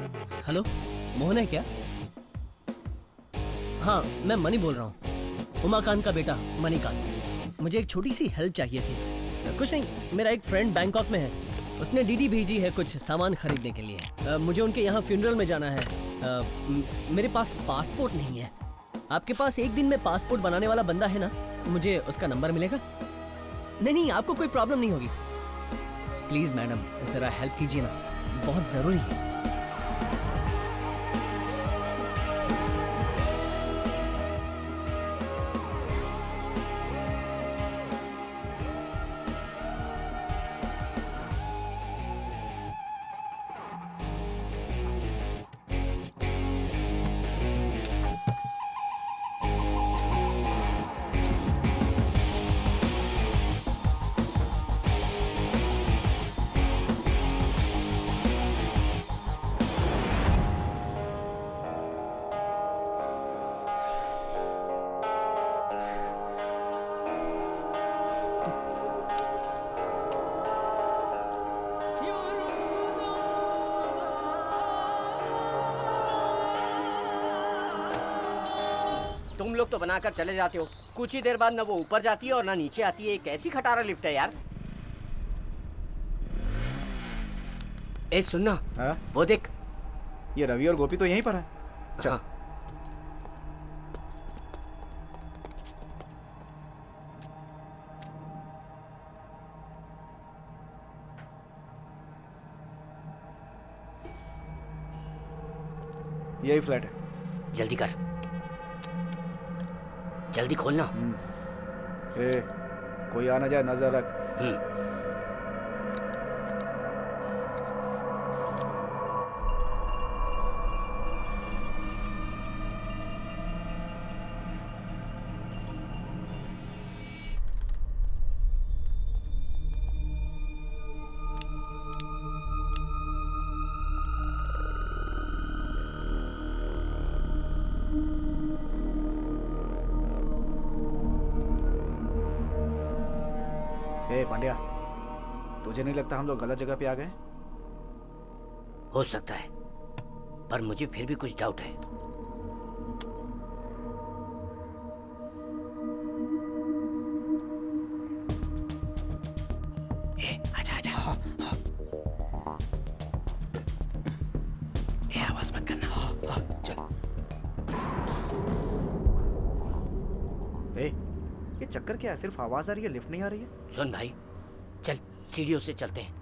हेलो, मोहन है क्या? हाँ, मैं मनी बोल रहा हूँ, उमाकांत का बेटा मणिकांत। मुझे एक छोटी सी हेल्प चाहिए थी। कुछ नहीं, मेरा एक फ्रेंड बैंकॉक में है, उसने डीडी भेजी है कुछ सामान खरीदने के लिए। मुझे उनके यहाँ फ्यूनरल में जाना है। मेरे पास पासपोर्ट नहीं है। आपके पास एक दिन में पासपोर्ट बनाने वाला बंदा है ना? मुझे उसका नंबर मिलेगा? नहीं, आपको कोई प्रॉब्लम नहीं होगी। प्लीज मैडम, जरा हेल्प कीजिए ना, बहुत जरूरी है। तुम लोग तो बनाकर चले जाते हो, कुछ ही देर बाद ना वो ऊपर जाती है और ना नीचे आती है। कैसी खटारा लिफ्ट है यार। ए सुनना, वो देख, ये रवि और गोपी तो यहीं पर है। चल। हाँ। यही फ्लैट है। जल्दी कर, जल्दी खोलना। ए, कोई आ ना जाए, नजर रख। पांड्या, तुझे नहीं लगता हम लोग गलत जगह पे आ गए? हो सकता है, पर मुझे फिर भी कुछ डाउट है। आजा आजा। आवाज मत करना। चल। ये चक्कर क्या है? सिर्फ आवाज आ रही है, लिफ्ट नहीं आ रही है। सुन भाई, चल सीढ़ियों से चलते हैं।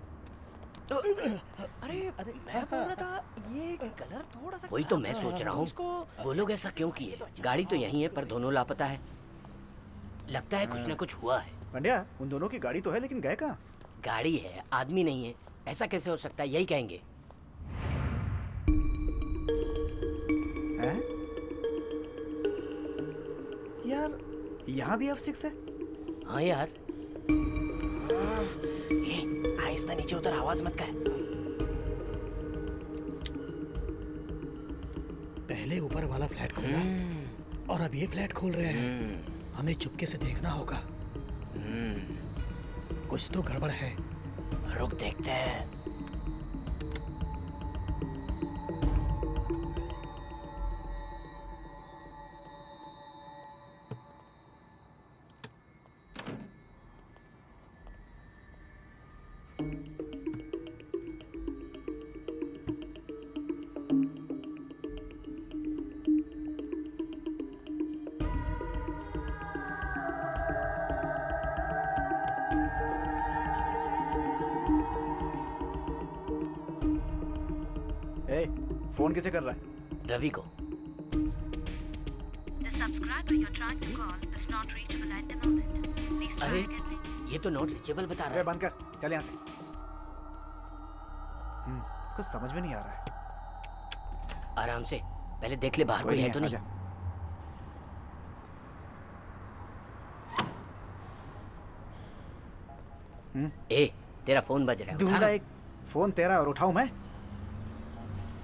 अरे मैं बोल रहा था ये कलर थोड़ा सा। वही तो मैं सोच रहा हूँ, वो लोग ऐसा क्यों किए? गाड़ी तो यहीं है पर दोनों लापता है। लगता है कुछ ना कुछ हुआ है। पांड्या, उन दोनों की गाड़ी तो है, लेकिन गए कहाँ? गाड़ी है, आदमी नहीं है। ऐसा कैसे हो सकता है? यही कहेंगे। हैं? यार, यहाँ भी F6 है? हाँ यार। आहिस्ता नीचे उतर, आवाज मत कर। पहले ऊपर वाला फ्लैट खोला और अब ये फ्लैट खोल रहे हैं। हमें चुपके से देखना होगा। कुछ तो गड़बड़ है। रुक, देखते हैं। फोन किसे कर रहा है? रवि को। अरे ये तो नॉट रीचेबल बता रहा है। बंद कर, चल यहाँ से। कुछ समझ में नहीं आ रहा है। आराम से, पहले देख ले बाहर कोई है तो नहीं। ए, तेरा फोन बज रहा है, उठा ना। एक फोन तेरा और उठाऊं मैं?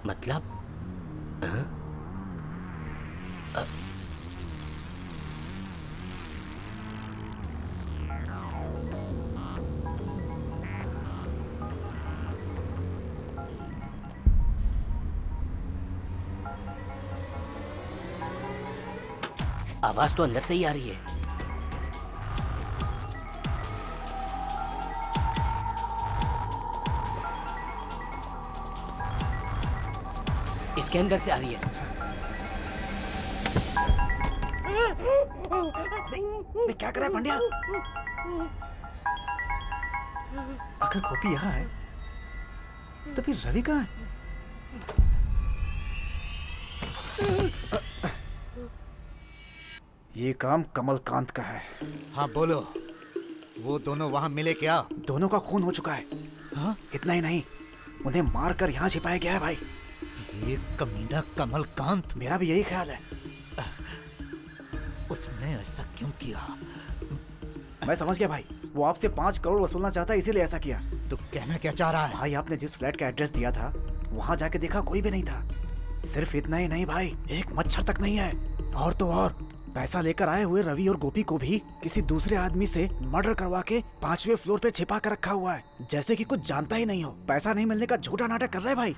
मतलब? आवाज तो अंदर से ही आ रही है। इसके अंदर से आ रही है। क्या कर रहा है पांड्या? अगर गोपी यहाँ है तो फिर रवि कहाँ है? ये काम कमलकांत का है। हाँ बोलो, वो दोनों वहां मिले क्या? दोनों का खून हो चुका है। हाँ? इतना ही नहीं, उन्हें मारकर यहाँ छिपाया गया है भाई। ये कमीना कमलकांत। मेरा भी यही ख्याल है। उसने ऐसा क्यों किया? मैं समझ गया भाई, वो आपसे 5 करोड़ वसूलना चाहता है, इसीलिए ऐसा किया। तो कहना क्या चाह रहा है? भाई आपने जिस फ्लैट का एड्रेस दिया था वहां जाके देखा, कोई भी नहीं था। सिर्फ इतना ही नहीं भाई, एक मच्छर तक नहीं है। और तो और पैसा लेकर आए हुए रवि और गोपी को भी किसी दूसरे आदमी से मर्डर करवा के 5वें फ्लोर पे छिपा कर रखा हुआ है, जैसे कि कुछ जानता ही नहीं हो। पैसा नहीं मिलने का झूठा नाटक कर रहा है भाई।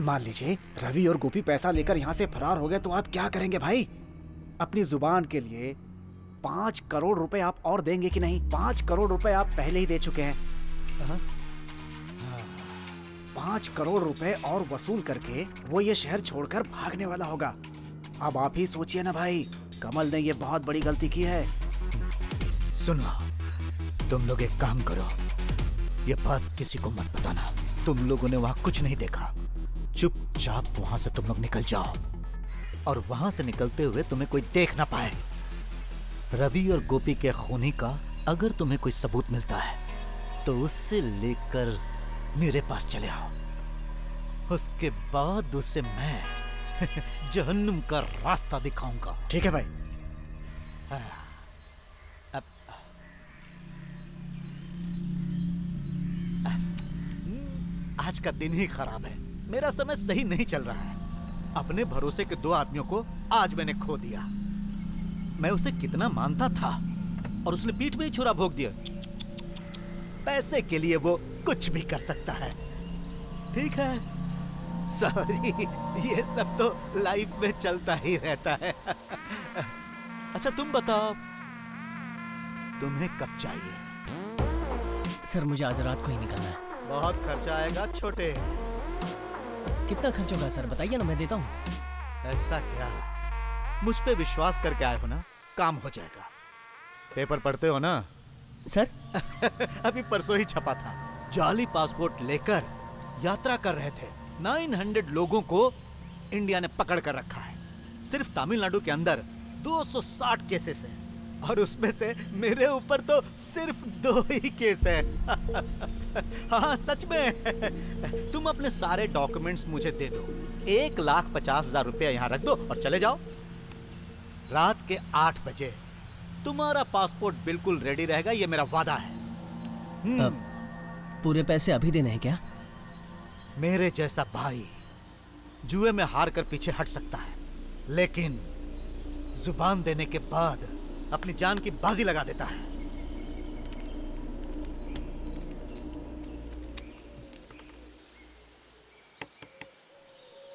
मान लीजिए रवि और गोपी पैसा लेकर यहाँ से फरार हो गए तो आप क्या करेंगे भाई? अपनी जुबान के लिए 5 करोड़ रुपए आप और देंगे कि नहीं? 5 करोड़ रुपए आप पहले ही दे चुके हैं। 5 करोड़ रुपए और वसूल करके वो ये शहर छोड़कर भागने वाला होगा। अब आप ही सोचिए ना भाई, कमल ने ये बहुत बड़ी गलती की है। सुनो, तुम लोग एक काम करो, ये बात किसी को मत बताना। तुम लोगों ने वहां कुछ नहीं देखा। चुपचाप वहां से तुम लोग निकल जाओ, और वहां से निकलते हुए तुम्हें कोई देख ना पाए। रवि और गोपी के खूनी का अगर तुम्हें कोई सबूत मिलता है तो उससे लेकर मेरे पास चले आओ। उसके बाद उसे मैं जहन्नुम का रास्ता दिखाऊंगा। ठीक है भाई। आज का दिन ही खराब है, मेरा समय सही नहीं चल रहा है। अपने भरोसे के 2 आदमियों को आज मैंने खो दिया। मैं उसे कितना मानता था और उसने पीठ में ही छुरा भोंक दिया। पैसे के लिए वो कुछ भी कर सकता है। ठीक है, सॉरी, ये सब तो लाइफ में चलता ही रहता है। अच्छा तुम बताओ, तुम्हें कब चाहिए? सर मुझे आज रात को ही निकलना है। बहुत खर्चा आएगा छोटे। कितना खर्च होगा सर, बताइए ना, मैं देता हूँ। ऐसा क्या? मुझ पे विश्वास करके आए हो ना, काम हो जाएगा। पेपर पढ़ते हो ना सर? अभी परसों ही छपा था। जाली पासपोर्ट लेकर यात्रा कर रहे थे 900 लोगों को इंडिया ने पकड़ कर रखा है। सिर्फ तमिलनाडु के अंदर 260 केसेस हैं, और उसमें से मेरे ऊपर तो सिर्फ 2 ही केस है। हाँ सच में। तुम अपने सारे डॉक्यूमेंट्स मुझे दे दो, 1,50,000 रुपया यहाँ रख दो और चले जाओ। रात के 8 बजे तुम्हारा पासपोर्ट बिल्कुल रेडी रहेगा, ये मेरा वादा है। पूरे पैसे अभी देने हैं क्या? मेरे जैसा भाई जुए में हार कर पीछे हट सकता है, लेकिन जुबान देने के बाद अपनी जान की बाजी लगा देता है।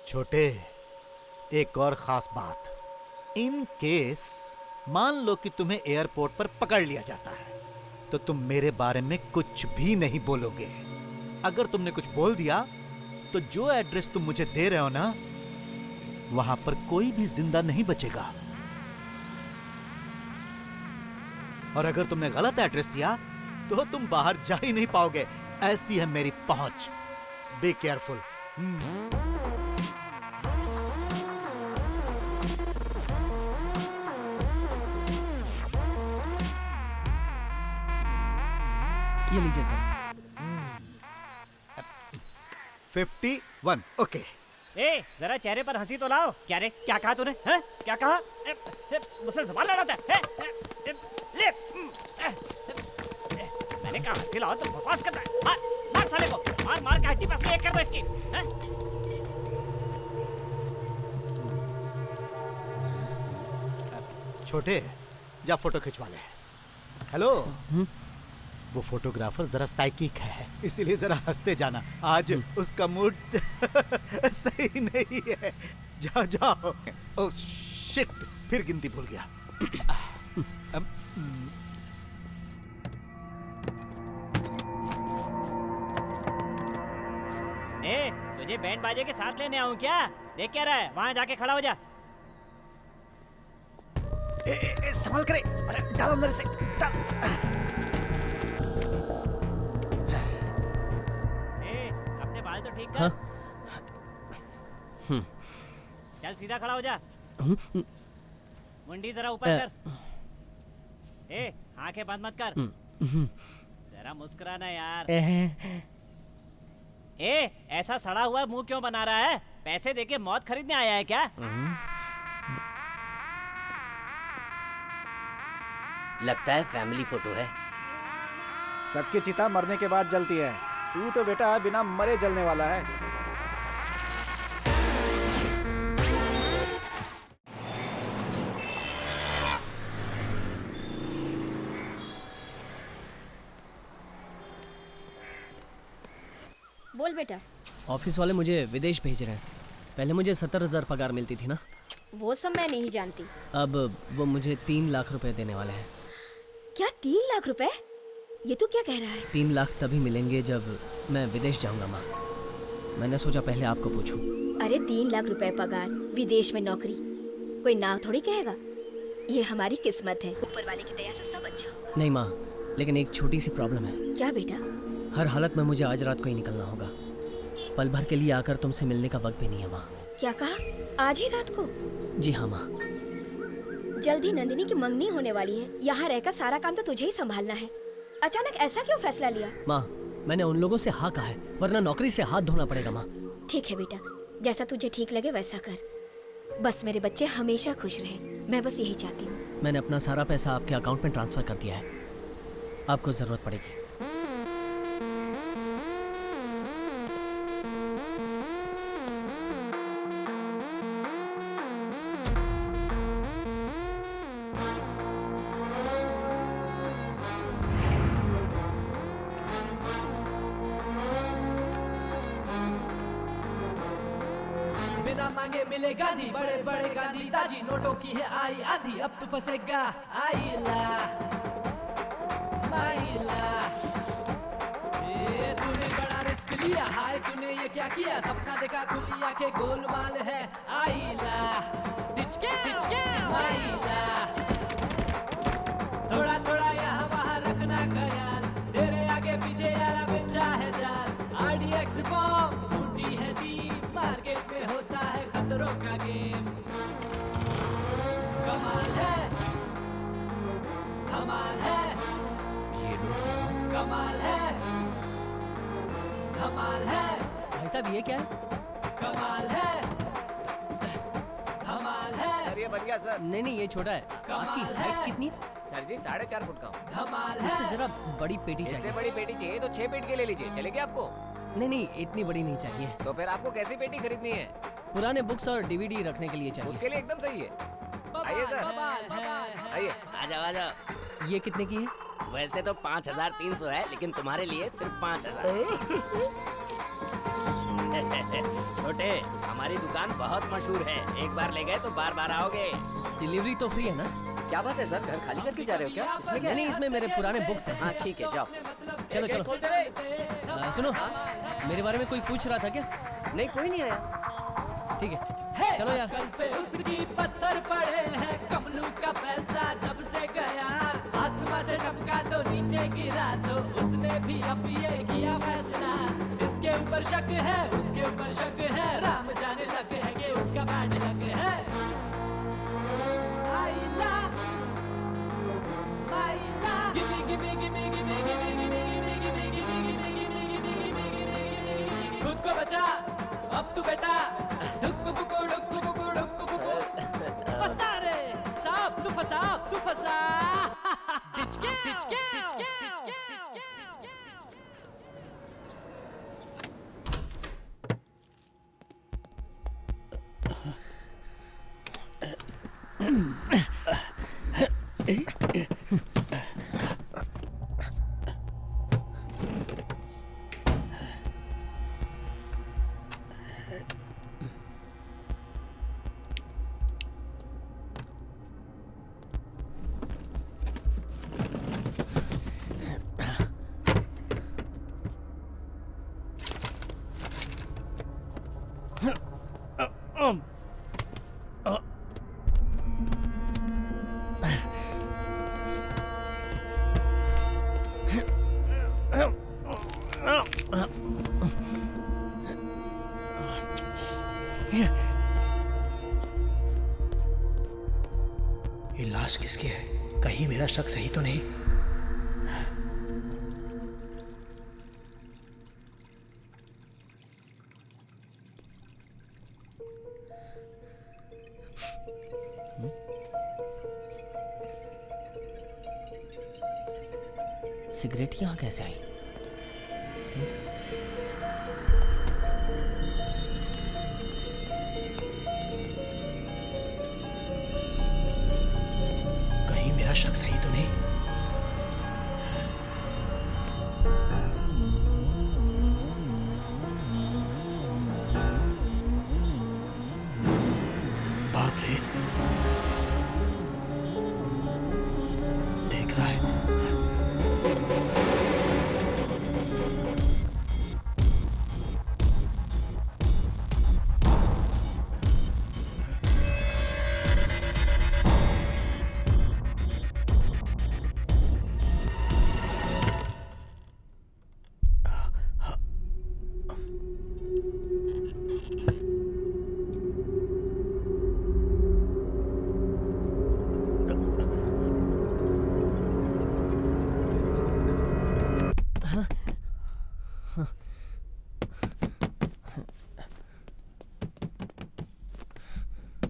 छोटे, एक और खास बात, इन केस मान लो कि तुम्हें एयरपोर्ट पर पकड़ लिया जाता है तो तुम मेरे बारे में कुछ भी नहीं बोलोगे। अगर तुमने कुछ बोल दिया तो जो एड्रेस तुम मुझे दे रहे हो ना, वहां पर कोई भी जिंदा नहीं बचेगा। और अगर तुमने गलत एड्रेस दिया तो तुम बाहर जा ही नहीं पाओगे। ऐसी है मेरी पहुंच। Be careful. ये लीजिए सर। 51। ओके। ए, जरा चेहरे पर हंसी तो लाओ। क्या रे, क्या कहा तूने? हैं? क्या कहा? मुझसे सवाल लड़ाता है? ले। मैंने कहा हंसी लाओ तो बकवास करता है। मार साले को, मार के हड्डी पसली एक कर दो इसकी। हैं? छोटे, जा फोटो खिंचवा ले। हेलो। वो फोटोग्राफर जरा साइकिक है, इसीलिए जरा हंसते जाना। आज उसका मूड सही नहीं है। जाओ। Oh shit. फिर गिनती भूल गया। अब ए, तुझे बैंड बाजे के साथ लेने आऊं क्या? देख क्या रहा है? वहां जाके खड़ा हो जा। संभाल करे, अरे डाल अंदर से, डाल। अपने बाल तो ठीक कर। हाँ? चल सीधा खड़ा हो जा। मुंडी जरा ऊपर कर। ए, आंखें बंद मत कर। जरा मुस्कुराना यार। ए, ऐसा सड़ा हुआ मुंह क्यों बना रहा है? पैसे देके मौत खरीदने आया है क्या? लगता है फैमिली फोटो है। सबकी चिता मरने के बाद जलती है, तू तो बेटा बिना मरे जलने वाला है। बोल बेटा। ऑफिस वाले मुझे विदेश भेज रहे हैं। पहले मुझे 70,000 पगार मिलती थी ना, वो सब मैं नहीं जानती। अब वो मुझे 3 लाख रुपए देने वाले हैं। क्या 3 लाख रुपए? ये तू क्या कह रहा है? 3 लाख तभी मिलेंगे जब मैं विदेश जाऊंगा माँ। मैंने सोचा पहले आपको पूछूं। अरे 3 लाख रुपए पगार, विदेश में नौकरी, कोई ना थोड़ी कहेगा। ये हमारी किस्मत है, ऊपर वाले की दया से सब अच्छा होगा। नहीं माँ, लेकिन एक छोटी सी प्रॉब्लम है। क्या बेटा? हर हालत में मुझे आज रात को ही निकलना होगा। पल भर के लिए आकर तुमसे मिलने का वक्त भी नहीं है माँ। क्या कहा? आज ही रात को? जी हाँ माँ। जल्दी नंदिनी की मंगनी होने वाली है, यहाँ रहकर सारा काम तो तुझे ही संभालना है। अचानक ऐसा क्यों फैसला लिया? माँ, मैंने उन लोगों से हाँ कहा है, वरना नौकरी से हाथ धोना पड़ेगा माँ। ठीक है बेटा, जैसा तुझे ठीक लगे वैसा कर। बस मेरे बच्चे हमेशा खुश रहे, मैं बस यही चाहती हूँ। मैंने अपना सारा पैसा आपके अकाउंट में ट्रांसफर कर दिया है, आपको जरूरत पड़ेगी। बिना मांगे मिले गांधी, बड़े बड़े गांधी ताजी, नोटों की है आई आधी, अब तू फंसेगा आईला माईला। ये तूने बड़ा रिस्क लिया, हाय तूने ये क्या किया? सपना देखा खुली आंखें, गोलमाल है आईला माईला। थोड़ा थोड़ा यहाँ वहाँ रखना ख्याल, तेरे आगे पीछे यारा बिछा है जाल। RDX बॉम्ब टूटी है टीम, मार्केट में होता है खतरों का गेम। कमाल है, धमाल है, ये लो। कमाल है, धमाल है। भाई साहब ये क्या है? कमाल है, धमाल है। सर ये बढ़िया सर। नहीं ये छोटा है। आपकी हाइट कितनी है? सर जी 4.5 फुट का हूँ। धमाल है। इससे जरा बड़ी पेटी इससे चाहिए। बड़ी पेटी चाहिए तो 6 पेटी के ले लीजिए, चलेगी आपको? नहीं इतनी बड़ी नहीं चाहिए। तो फिर आपको कैसी पेटी खरीदनी है? पुराने बुक्स और DVD रखने के लिए चाहिए। उसके लिए एकदम सही है। आइए सर, आइए। आ जाओ आ जाओ। ये कितने की है? वैसे तो 5,300 है, लेकिन तुम्हारे लिए सिर्फ 5,000। छोटे, हमारी दुकान बहुत मशहूर है, एक बार ले गए तो बार बार आओगे। डिलीवरी तो फ्री है ना? क्या बात है सर, घर खाली करके जा रहे हो क्या? इसमें क्या? नहीं इसमें मेरे पुराने बुक्स हैं। हाँ ठीक है, जाओ। चलो सुनो, मेरे बारे में कोई पूछ रहा था क्या? नहीं कोई नहीं आया। ठीक है चलो यार। कल पे उसकी पत्थर पड़े हैं, कमलू का पैसा जब से गया, आसमां से टपका तो नीचे गिरा, तो उसने भी अब ये किया फैसला। इसके ऊपर शक है, उसके ऊपर शक है, राम जाने लग है कि उसका बैड लक है। आइला आइला, gimme gimme gimme gimme gimme gimme gimme gimme gimme gimme gimme gimme gimme. खुद को बचा अब तू बेटा, डुक्कू बुक्कू डुक्कू बुक्कू डुक्कू बुक्कू। फंसा रे साहब, तू फंसा, तू फंसा। ये लाश किसकी है? कहीं मेरा शक सही तो नहीं? सिगरेट यहाँ कैसे आई? कहीं मेरा शक सही तो नहीं? बाप रे, देख रहा है।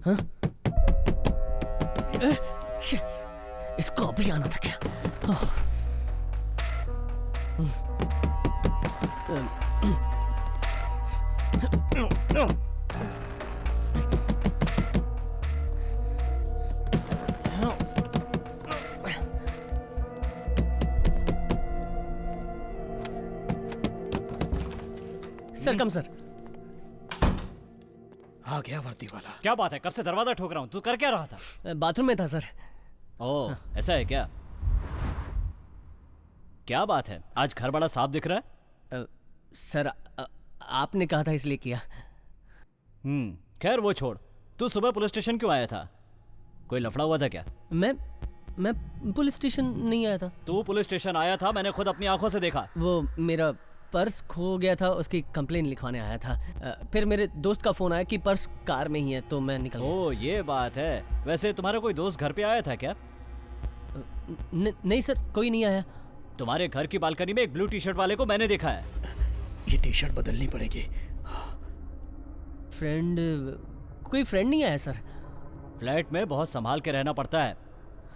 हाँ? छे, इसको अभी आना था क्या? सर कम सर। आ गया वर्दी वाला। क्या बात है, कब से दरवाजा ठोक रहा हूँ, तू कर क्या रहा था? बाथरूम में था सर। ओह ऐसा है क्या? क्या बात है, आज घर बड़ा साफ दिख रहा है। सर आपने कहा था इसलिए किया। खैर वो छोड़, तू सुबह पुलिस स्टेशन क्यों आया था? कोई लफड़ा हुआ था क्या? मैं पुलिस स्टेशन नहीं आया था। तू पुलिस स्टेशन आया था, मैंने खुद अपनी आंखों से देखा। वो मेरा पर्स खो गया था, उसकी कंप्लेन लिखवाने आया था। फिर मेरे दोस्त का फोन आया कि पर्स कार में ही है, तो मैं निकल गया। ओह ये बात है। वैसे तुम्हारा कोई दोस्त घर पे आया था क्या? नहीं सर, कोई नहीं आया। तुम्हारे घर की बालकनी में एक ब्लू टी शर्ट वाले को मैंने देखा है। ये टी शर्ट बदलनी पड़ेगी। कोई फ्रेंड नहीं आया सर। फ्लैट में बहुत संभाल के रहना पड़ता है,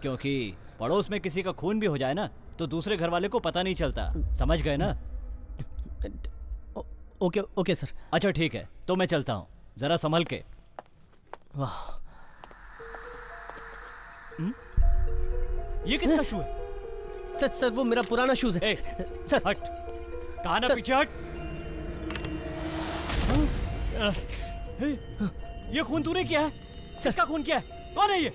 क्योंकि पड़ोस में किसी का खून भी हो जाए ना तो दूसरे घर वाले को पता नहीं चलता। समझ गए ना? Okay sir. अच्छा ठीक है, तो मैं चलता हूँ, जरा संभल के। वाह, ये किसका शू है? सर वो मेरा पुराना शूज है। सर हट, कहा ना पीछे हट। ये खून तूने किया है? किसका खून किया है? कौन है ये?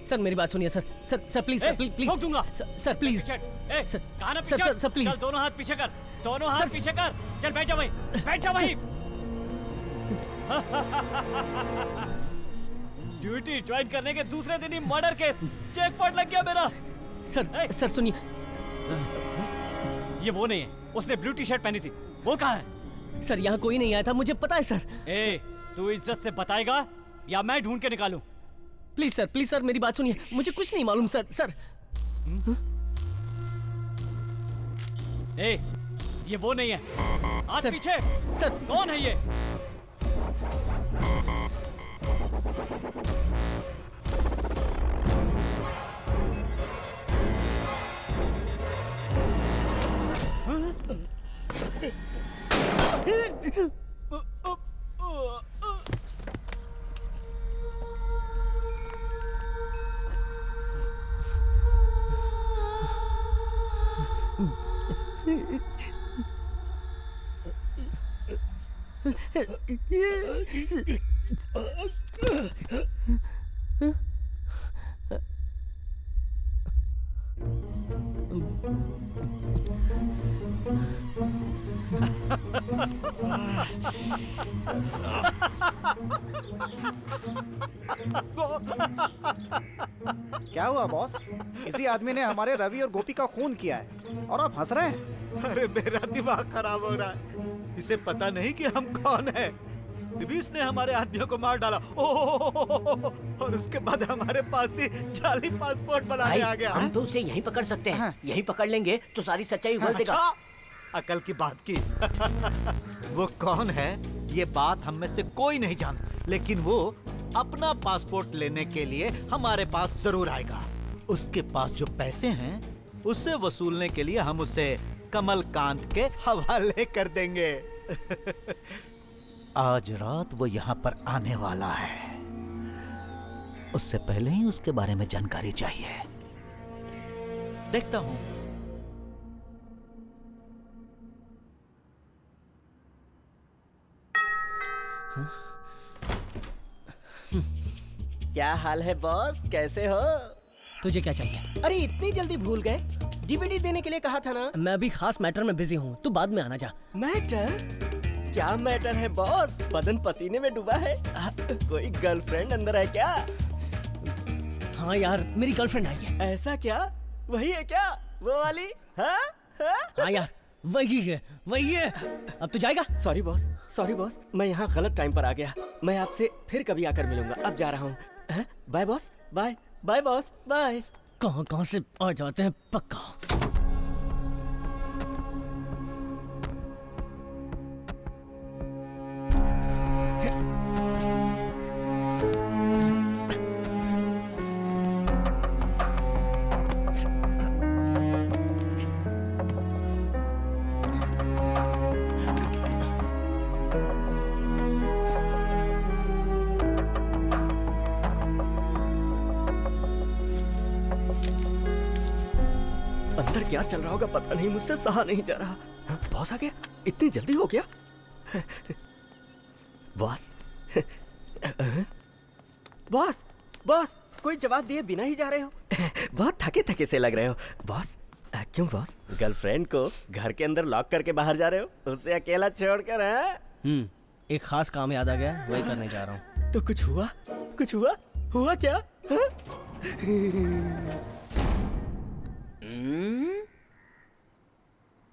सर मेरी बात सुनिए सर प्लीज ठोक दूंगा। सर प्लीज सर कहा ना पीछे हट। Sir please. चल दोनों हाथ पीछे कर, दोनों हाथ पीछे कर। चल बैठ जा वहीं, बैठ जा वहीं। ड्यूटी ज्वाइन करने के दूसरे दिन ही मर्डर केस, जैकपॉट लग गया मेरा। सर सुनिए, ये वो नहीं है, उसने ब्लू टी शर्ट पहनी थी। वो कहाँ है? सर यहाँ कोई नहीं आया था, मुझे पता है सर। तू इज्जत से बताएगा या मैं ढूंढ के निकालूं? प्लीज सर मेरी बात सुनिए, मुझे कुछ नहीं मालूम सर। ये वो नहीं है। हाथ पीछे। सर कौन है ये? क्या हुआ बॉस? इसी आदमी ने हमारे रवि और गोपी का खून किया है और आप हंस रहे हैं। अरे मेरा दिमाग खराब हो रहा है। इसे पता नहीं कि हम कौन हैं। डिवीस ने हमारे आदमियों को मार डाला। और उसके बाद हमारे पास ही जाली पासपोर्ट बनाने आ गया। हम तो उसे यहीं पकड़ सकते हैं। यहीं पकड़ लेंगे तो सारी सच्चाई उगल देगा। अकल की बात की। वो कौन है ये बात हम में से कोई नहीं जानता, लेकिन वो अपना पासपोर्ट लेने के लिए हमारे पास जरूर आएगा। उसके पास जो पैसे हैं उससे वसूलने के लिए हम उसे कमलकांत के हवाले कर देंगे। आज रात वो यहाँ पर आने वाला है। उससे पहले ही उसके बारे में जानकारी चाहिए। देखता हूँ। क्या हाल है बॉस, कैसे हो? तुझे क्या चाहिए? अरे इतनी जल्दी भूल गए? डीवीडी देने के लिए कहा था ना। मैं अभी खास मैटर में बिजी हूँ, तू बाद में आना जा। मैटर? क्या मैटर है बॉस? बदन पसीने में डूबा है। कोई गर्लफ्रेंड अंदर है क्या? हाँ यार, मेरी गर्लफ्रेंड आई है। ऐसा क्या? वही है क्या? वो वाली? हाँ हाँ यार, वही है, वही है। अब तू जाएगा? सॉरी बॉस, मैं यहाँ गलत टाइम पर आ गया। मैं आपसे फिर कभी आकर मिलूंगा। अब जा रहा हूँ। Bye boss, bye bye boss, bye. कहाँ से आ जाते हैं पक्का। क्या चल रहा होगा पता नहीं, मुझसे सहा नहीं जा रहा। बॉस आ गया? इतनी जल्दी हो गया? बॉस बॉस बॉस, कोई जवाब दिए बिना ही जा रहे हो। बहुत थके थके से लग रहे हो बॉस। क्यों बॉस, गर्लफ्रेंड को घर के अंदर लॉक करके बाहर जा रहे हो, उसे अकेला छोड़कर? एक खास काम याद आ गया, वही करने जा रहा हूँ। तो कुछ हुआ? हुआ क्या?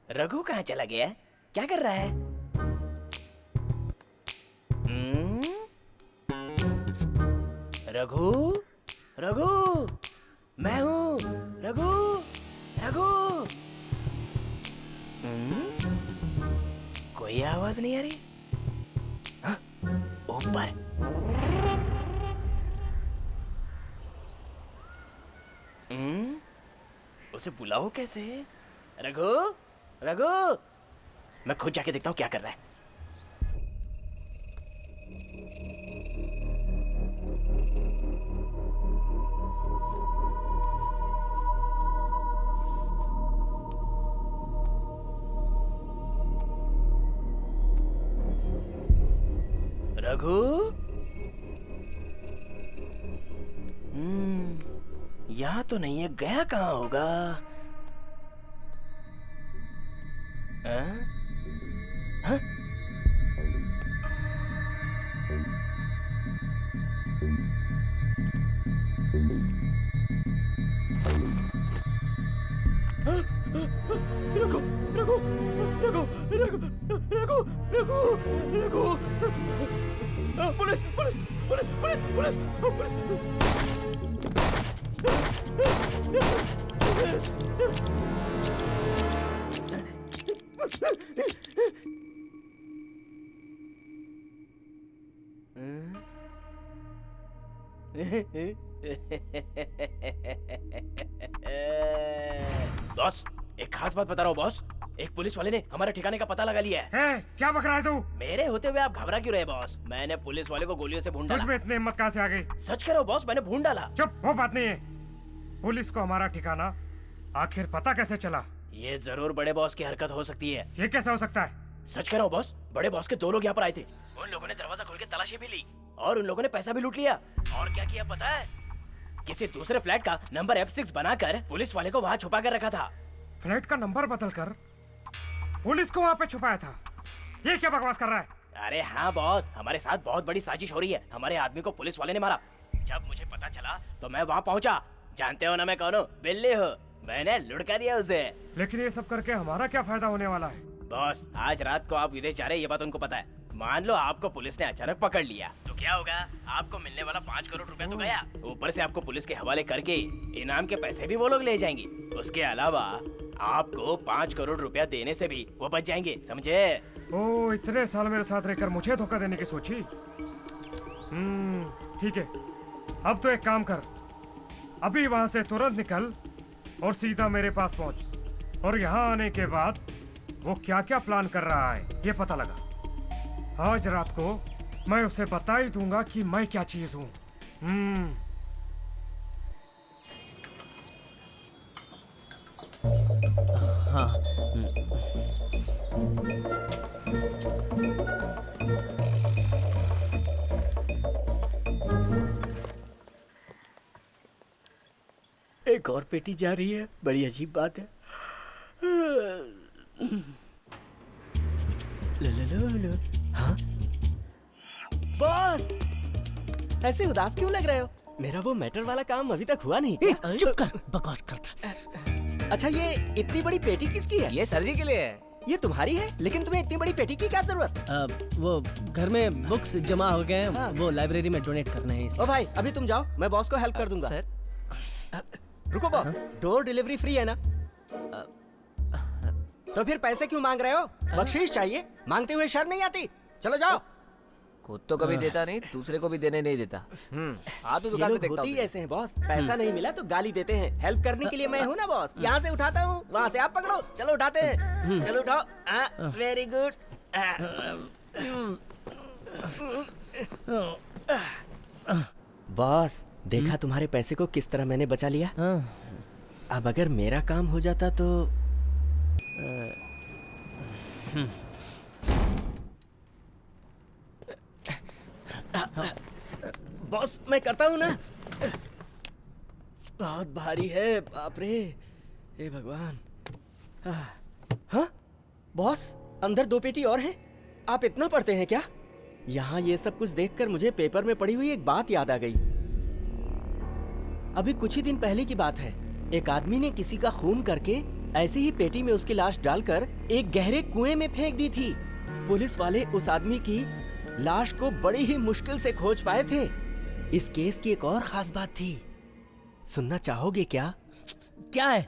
रघु कहाँ चला गया? क्या कर रहा है? रघु, मैं हूँ। रघु। कोई आवाज नहीं आ रही। ऊपर। उसे बुलाओ कैसे? रघु, मैं खुद जाके देखता हूँ क्या कर रहा है। रघु, यहाँ तो नहीं है, गया कहाँ होगा? हाँ? रघु, पुलिस। बॉस, एक खास बात बता रहा हूँ बॉस। एक पुलिस वाले ने हमारे ठिकाने का पता लगा लिया है। क्या बक रहा है तू? मेरे होते हुए आप घबरा क्यों रहे बॉस? मैंने पुलिस वाले को गोलियों से भून डाला। तुझ में इतनी हिम्मत कहाँ से आ गई? सच कह रहा हूँ बॉस, मैंने भून डाला। चुप, वो बात नहीं है। पुलिस को हमारा ठिकाना आखिर पता कैसे चला? ये जरूर बड़े बॉस की हरकत हो सकती है। ये कैसे हो सकता है? सच कह रहा हूँ बॉस, बड़े बॉस के 2 लोग यहाँ पर आए थे। उन लोगों ने दरवाजा खोल के तलाशी भी ली और उन लोगों ने पैसा भी लूट लिया। और क्या किया पता है? किसी दूसरे फ्लैट का नंबर F6 बनाकर पुलिस वाले को वहाँ छुपा कर रखा था। फ्लैट का नंबर बदलकर पुलिस को वहाँ पे छुपाया था? ये क्या बकवास कर रहा है? अरे हाँ बॉस, हमारे साथ बहुत बड़ी साजिश हो रही है। हमारे आदमी को पुलिस वाले ने मारा। जब मुझे पता चला तो मैं वहाँ पहुँचा। जानते हो ना मैं कौन हूँ? बिल्ली हूँ। मैंने लुढ़का दिया उसे। लेकिन ये सब करके हमारा क्या फायदा होने वाला है? बॉस, आज रात को आप विदेश जा रहे हैं, ये बात उनको पता है। मान लो आपको पुलिस ने अचानक पकड़ लिया तो क्या होगा? आपको मिलने वाला 5 करोड़ रुपया तो गया, ऊपर से आपको पुलिस के हवाले करके इनाम के पैसे भी वो लोग ले जाएंगे। उसके अलावा आपको 5 करोड़ रुपया देने से भी वो बच जाएंगे, समझे? ओ, इतने साल मेरे साथ रहकर मुझे धोखा देने की सोची। ठीक है, अब तो एक काम कर, अभी वहाँ से तुरंत निकल और सीधा मेरे पास पहुँच, और यहाँ आने के बाद वो क्या क्या प्लान कर रहा है ये पता लगा। आज रात को मैं उसे बता ही दूंगा कि मैं क्या चीज हूँ। हाँ। एक और पेटी जा रही है, बड़ी अजीब बात है। हाँ? बॉस, ऐसे उदास क्यों लग रहे हो? मेरा वो मैटर वाला काम अभी तक हुआ नहीं क्या? चुप कर, बकवास करता। अच्छा, ये इतनी बड़ी पेटी किसकी है? ये सर जी के लिए है। ये तुम्हारी है, लेकिन तुम्हें इतनी बड़ी पेटी की क्या जरूरत? वो घर में बुक्स जमा हो गए हैं, हाँ। वो लाइब्रेरी में डोनेट करने हैं। ओ भाई, अभी तुम जाओ, मैं बॉस को हेल्प कर दूंगा। सर, रुको बॉस, डोर डिलीवरी फ्री है ना? तो फिर पैसे क्यों मांग रहे हो? बख्शीश चाहिए, मांगते हुए शर्म नहीं आती? चलो जाओ। खुद तो कभी देता नहीं, दूसरे को भी देने नहीं देता। हाँ तो दुकान पे देखता हूँ। ऐसे हैं बॉस, पैसा नहीं मिला तो गाली देते हैं। हेल्प करने के लिए मैं हूँ ना बॉस। यहाँ से उठाता हूँ, वहाँ से आप पकड़ो। चलो उठाते हैं, चलो उठाओ। Very good. बॉस, देखा तुम्हारे पैसे को किस तरह मैंने बचा लिया? अब अगर मेरा काम हो जाता तो बॉस, मैं करता हूँ ना। बहुत भारी है, बाप रे, हे भगवान। हाँ बॉस, अंदर 2 पेटी और हैं। आप इतना पढ़ते हैं क्या? यहाँ ये सब कुछ देखकर मुझे पेपर में पढ़ी हुई एक बात याद आ गई। अभी कुछ ही दिन पहले की बात है, एक आदमी ने किसी का खून करके ऐसे ही पेटी में उसकी लाश डालकर एक गहरे कुएं में फेंक दी थी। पुलिस वाले उस आदमी की लाश को बड़ी ही मुश्किल से खोज पाए थे। इस केस की एक और खास बात थी, सुनना चाहोगे क्या? क्या है?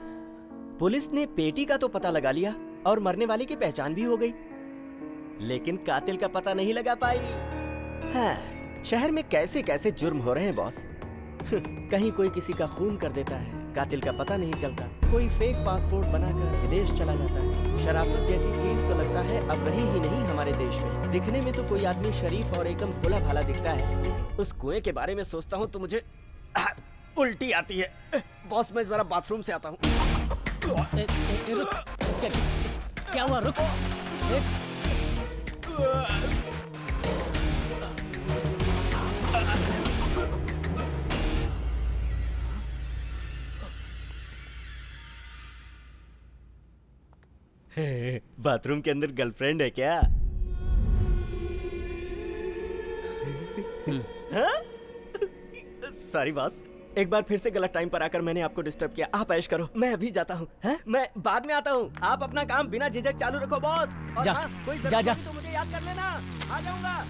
पुलिस ने पेटी का तो पता लगा लिया और मरने वाले की पहचान भी हो गई, लेकिन कातिल का पता नहीं लगा पाई। हाँ, शहर में कैसे कैसे जुर्म हो रहे हैं बॉस। कहीं कोई किसी का खून कर देता है, कातिल का पता नहीं चलता। कोई फेक पासपोर्ट बनाकर विदेश चला जाता है। शराफत जैसी चीज तो लगता है अब रही ही नहीं हमारे देश में। दिखने में तो कोई आदमी शरीफ और एकदम भोला भाला दिखता है, उस कुएं के बारे में सोचता हूँ तो मुझे उल्टी आती है। बॉस, मैं जरा बाथरूम से आता हूँ। क्या हुआ? रुक। बाथरूम के अंदर गर्लफ्रेंड है क्या? सॉरी बॉस, एक बार फिर से गलत टाइम पर आकर मैंने आपको डिस्टर्ब किया। आप ऐश करो, मैं अभी जाता हूँ। मैं बाद में आता हूँ। आप अपना काम बिना झिझक चालू रखो बॉस। और जा, हाँ, कोई जा, जा। तो मुझे याद कर लेना, आ जाऊंगा।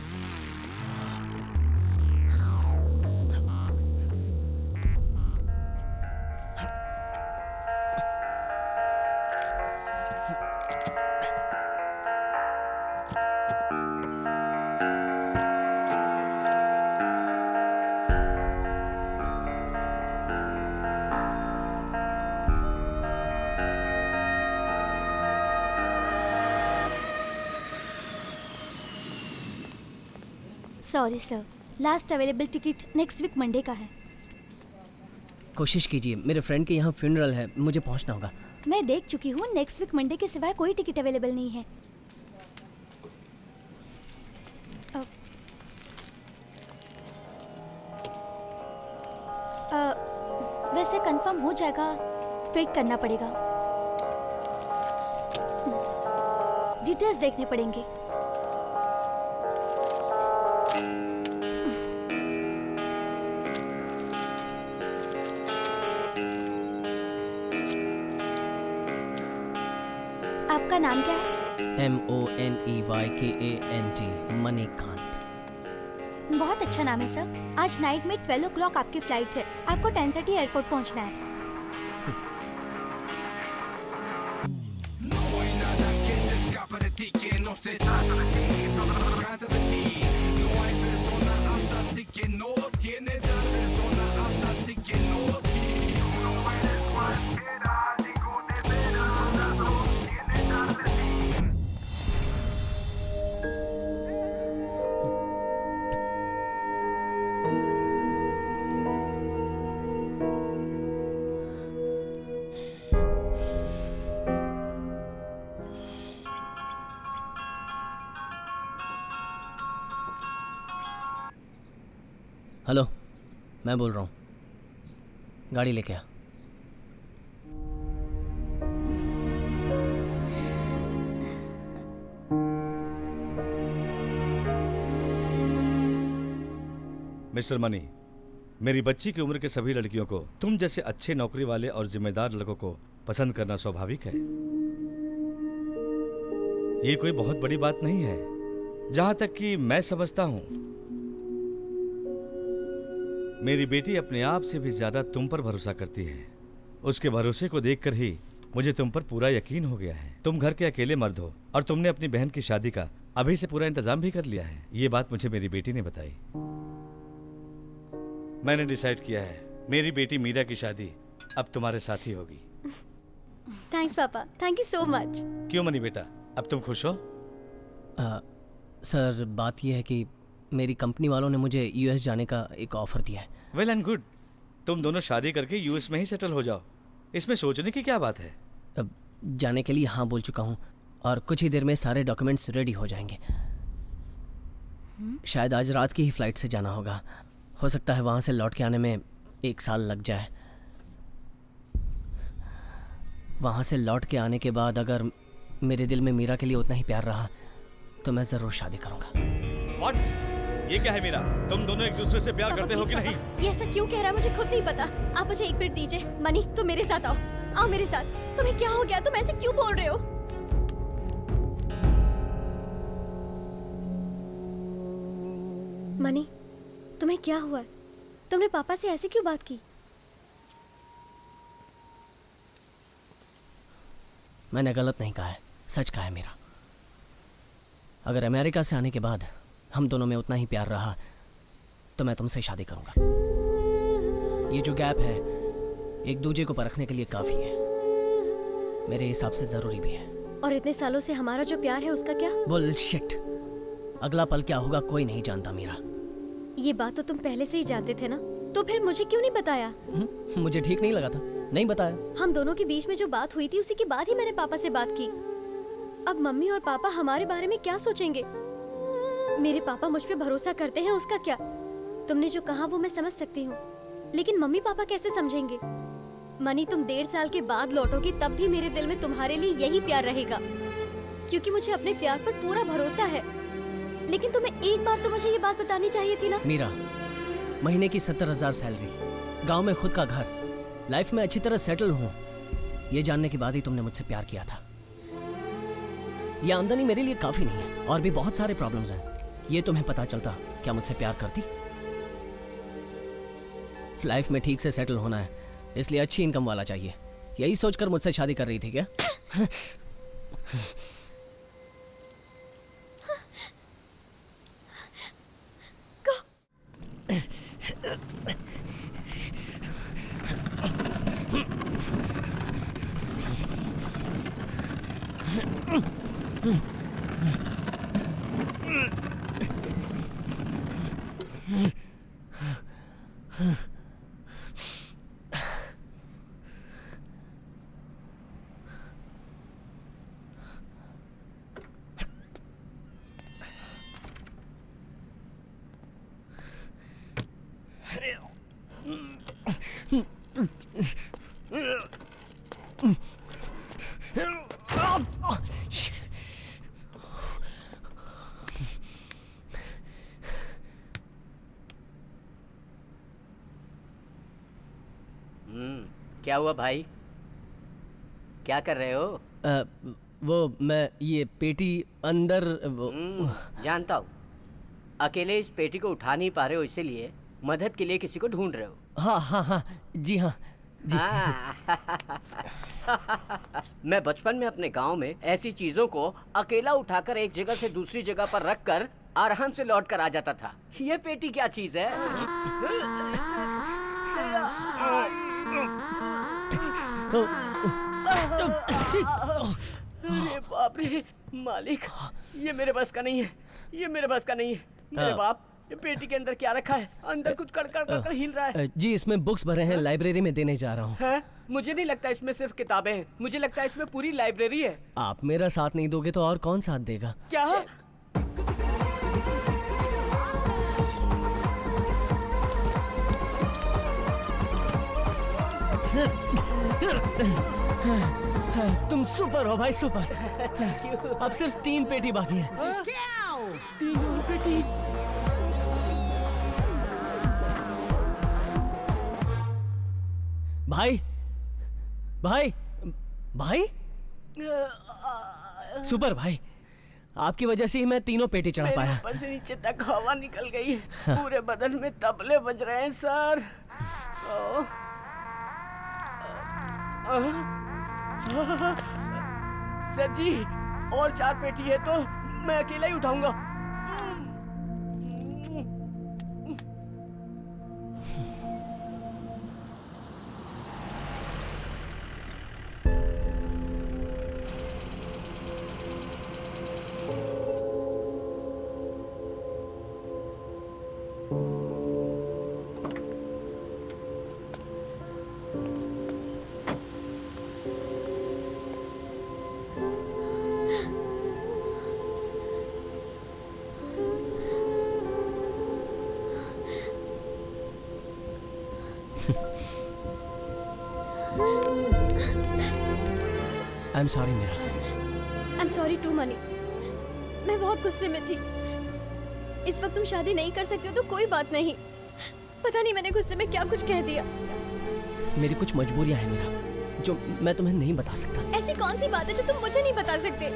Sorry sir, last available ticket next week Monday का है। कोशिश कीजिए, मेरे फ्रेंड के यहाँ फ्यूनरल है, मुझे पहुँचना होगा। मैं देख चुकी हूँ, नेक्स्ट वीक मंडे के सिवाय कोई टिकट अवेलेबल नहीं है। वैसे कंफर्म हो जाएगा, वेट करना पड़ेगा, डिटेल्स देखने पड़ेंगे। आपका नाम क्या है? MONEYKANT, मणिकांत। बहुत अच्छा नाम है सर। आज नाइट में 12 o'clock आपकी फ्लाइट है। आपको 10:30 एयरपोर्ट पहुंचना है। हेलो, मैं बोल रहा हूँ, गाड़ी लेके आ। मिस्टर मनी, मेरी बच्ची की उम्र के सभी लड़कियों को तुम जैसे अच्छे नौकरी वाले और जिम्मेदार लड़कों को पसंद करना स्वाभाविक है। ये कोई बहुत बड़ी बात नहीं है। जहां तक कि मैं समझता हूं, मेरी बेटी अपने आप से भी ज्यादा तुम पर भरोसा करती है। उसके भरोसे को देखकर ही मुझे तुम पर पूरा यकीन हो गया है। तुम घर के अकेले मर्द हो और तुमने अपनी बहन की शादी का अभी से पूरा इंतजाम भी कर लिया है। ये बात मुझे मेरी बेटी ने बताई। मैंने डिसाइड किया है, मेरी बेटी मीरा की शादी अब तुम्हारे साथ ही होगी। थैंक्स पापा, थैंक यू सो मच। क्यों मनी बेटा, अब तुम खुश हो? सर, बात यह है कि मेरी कंपनी वालों ने मुझे यूएस जाने का एक ऑफर दिया है। Well and good. तुम दोनों शादी करके यूएस में ही सेटल हो जाओ। इसमें सोचने की क्या बात है? अब जाने के लिए हाँ बोल चुका हूँ और कुछ ही देर में सारे डॉक्यूमेंट्स रेडी हो जाएंगे। शायद आज रात की ही फ्लाइट से जाना होगा। हो सकता है वहाँ से लौट के आने में 1 साल लग जाए। वहाँ से लौट के आने के बाद अगर मेरे दिल में मीरा के लिए उतना ही प्यार रहा तो मैं ज़रूर शादी करूँगा। What? ये क्या है मीरा? तुम दोनों एक दूसरे से प्यार करते हो कि नहीं? ये ऐसा क्यों कह रहा है मुझे खुद नहीं पता। आप मुझे 1 मिनट दीजिए। मनी, तुम मेरे साथ आओ। आओ मेरे साथ। तुम्हें क्या हो गया? तुम ऐसे क्यों बोल रहे हो? मनी, तुम्हें क्या हुआ है? तुमने पापा से ऐसे क्यों बात की? मैंने गलत नहीं कहा है, सच कहा है मीरा। अगर अमेरिका से आने के बाद हम दोनों में उतना ही प्यार रहा तो मैं तुमसे शादी करूंगा। ये जो गैप है एक दूसरे को परखने के लिए काफी है, मेरे हिसाब से जरूरी भी है। और इतने सालों से हमारा जो प्यार है उसका क्या? बुलशिट। अगला पल क्या होगा कोई नहीं जानता मीरा। ये बात तो तुम पहले से ही जानते थे ना, तो फिर मुझे क्यों नहीं बताया? मुझे ठीक नहीं लगा था, नहीं बताया। हम दोनों के बीच में जो बात हुई थी उसी के बाद ही मैंने पापा से बात की। अब मम्मी और पापा हमारे बारे में क्या सोचेंगे? मेरे पापा मुझ पे भरोसा करते हैं, उसका क्या? तुमने जो कहा वो मैं समझ सकती हूँ, लेकिन मम्मी पापा कैसे समझेंगे? मनी, तुम 1.5 साल के बाद लौटोगी तब भी मेरे दिल में तुम्हारे लिए यही प्यार रहेगा, क्योंकि मुझे अपने प्यार पर पूरा भरोसा है। लेकिन तुम्हें एक बार तो मुझे ये बात बतानी चाहिए थी ना। मीरा, महीने की 70,000 सैलरी, गांव में खुद का घर, लाइफ में अच्छी तरह सेटल हूँ, ये जानने के बाद ही तुमने मुझसे प्यार किया था। ये आमदनी मेरे लिए काफी नहीं है और भी बहुत सारे प्रॉब्लम्स हैं। ये तुम्हें पता चलता क्या मुझसे प्यार करती? लाइफ में ठीक से सेटल होना है, इसलिए अच्छी इनकम वाला चाहिए। यही सोचकर मुझसे शादी कर रही थी क्या? क्या हुआ भाई? क्या कर रहे हो? वो मैं ये पेटी अंदर जानता हूँ। अकेले इस पेटी को उठा नहीं पा रहे हो, इसीलिए मदद के लिए किसी को ढूंढ रहे हो। हाँ हाँ हाँ जी हाँ जी। मैं बचपन में अपने गांव में ऐसी चीजों को अकेला उठाकर एक जगह से दूसरी जगह पर रखकर आराम से लौट कर आ जाता था। ये पेटी क्या चीज है? अरे बाप रे मालिक, ये मेरे बस का नहीं है, ये मेरे बस का नहीं है। मेरे बाप, ये पेटी के अंदर क्या रखा है? अंदर कुछ कड़कड़ हिल रहा है। जी इसमें बुक्स भरे हैं, लाइब्रेरी में देने जा रहा हूँ। है? मुझे नहीं लगता इसमें सिर्फ किताबें हैं, मुझे लगता है इसमें पूरी लाइब्रेरी है। आप मेरा साथ नहीं दोगे तो और कौन साथ देगा? क्या? तुम सुपर हो भाई, सुपर। अब सिर्फ 3 पेटी बाकी है। 3 पेटी? भाई भाई भाई सुपर भाई, आपकी वजह से ही मैं 3 पेटी चढ़ा मेरे पाया। ऊपर से नीचे तक हवा निकल गई, पूरे बदन में तबले बज रहे हैं सर। सर जी, और 4 पेटी है तो मैं अकेला ही उठाऊंगा। I am sorry Meera. I am sorry to Mani. मैं बहुत गुस्से में थी। इस वक्त तुम शादी नहीं कर सकते हो तो कोई बात नहीं। पता नहीं मैंने गुस्से में क्या कुछ कह दिया। मेरी कुछ मजबूरियां हैं मीरा, जो मैं तुम्हें नहीं बता सकता। ऐसी कौन सी बात है जो तुम मुझे नहीं बता सकते?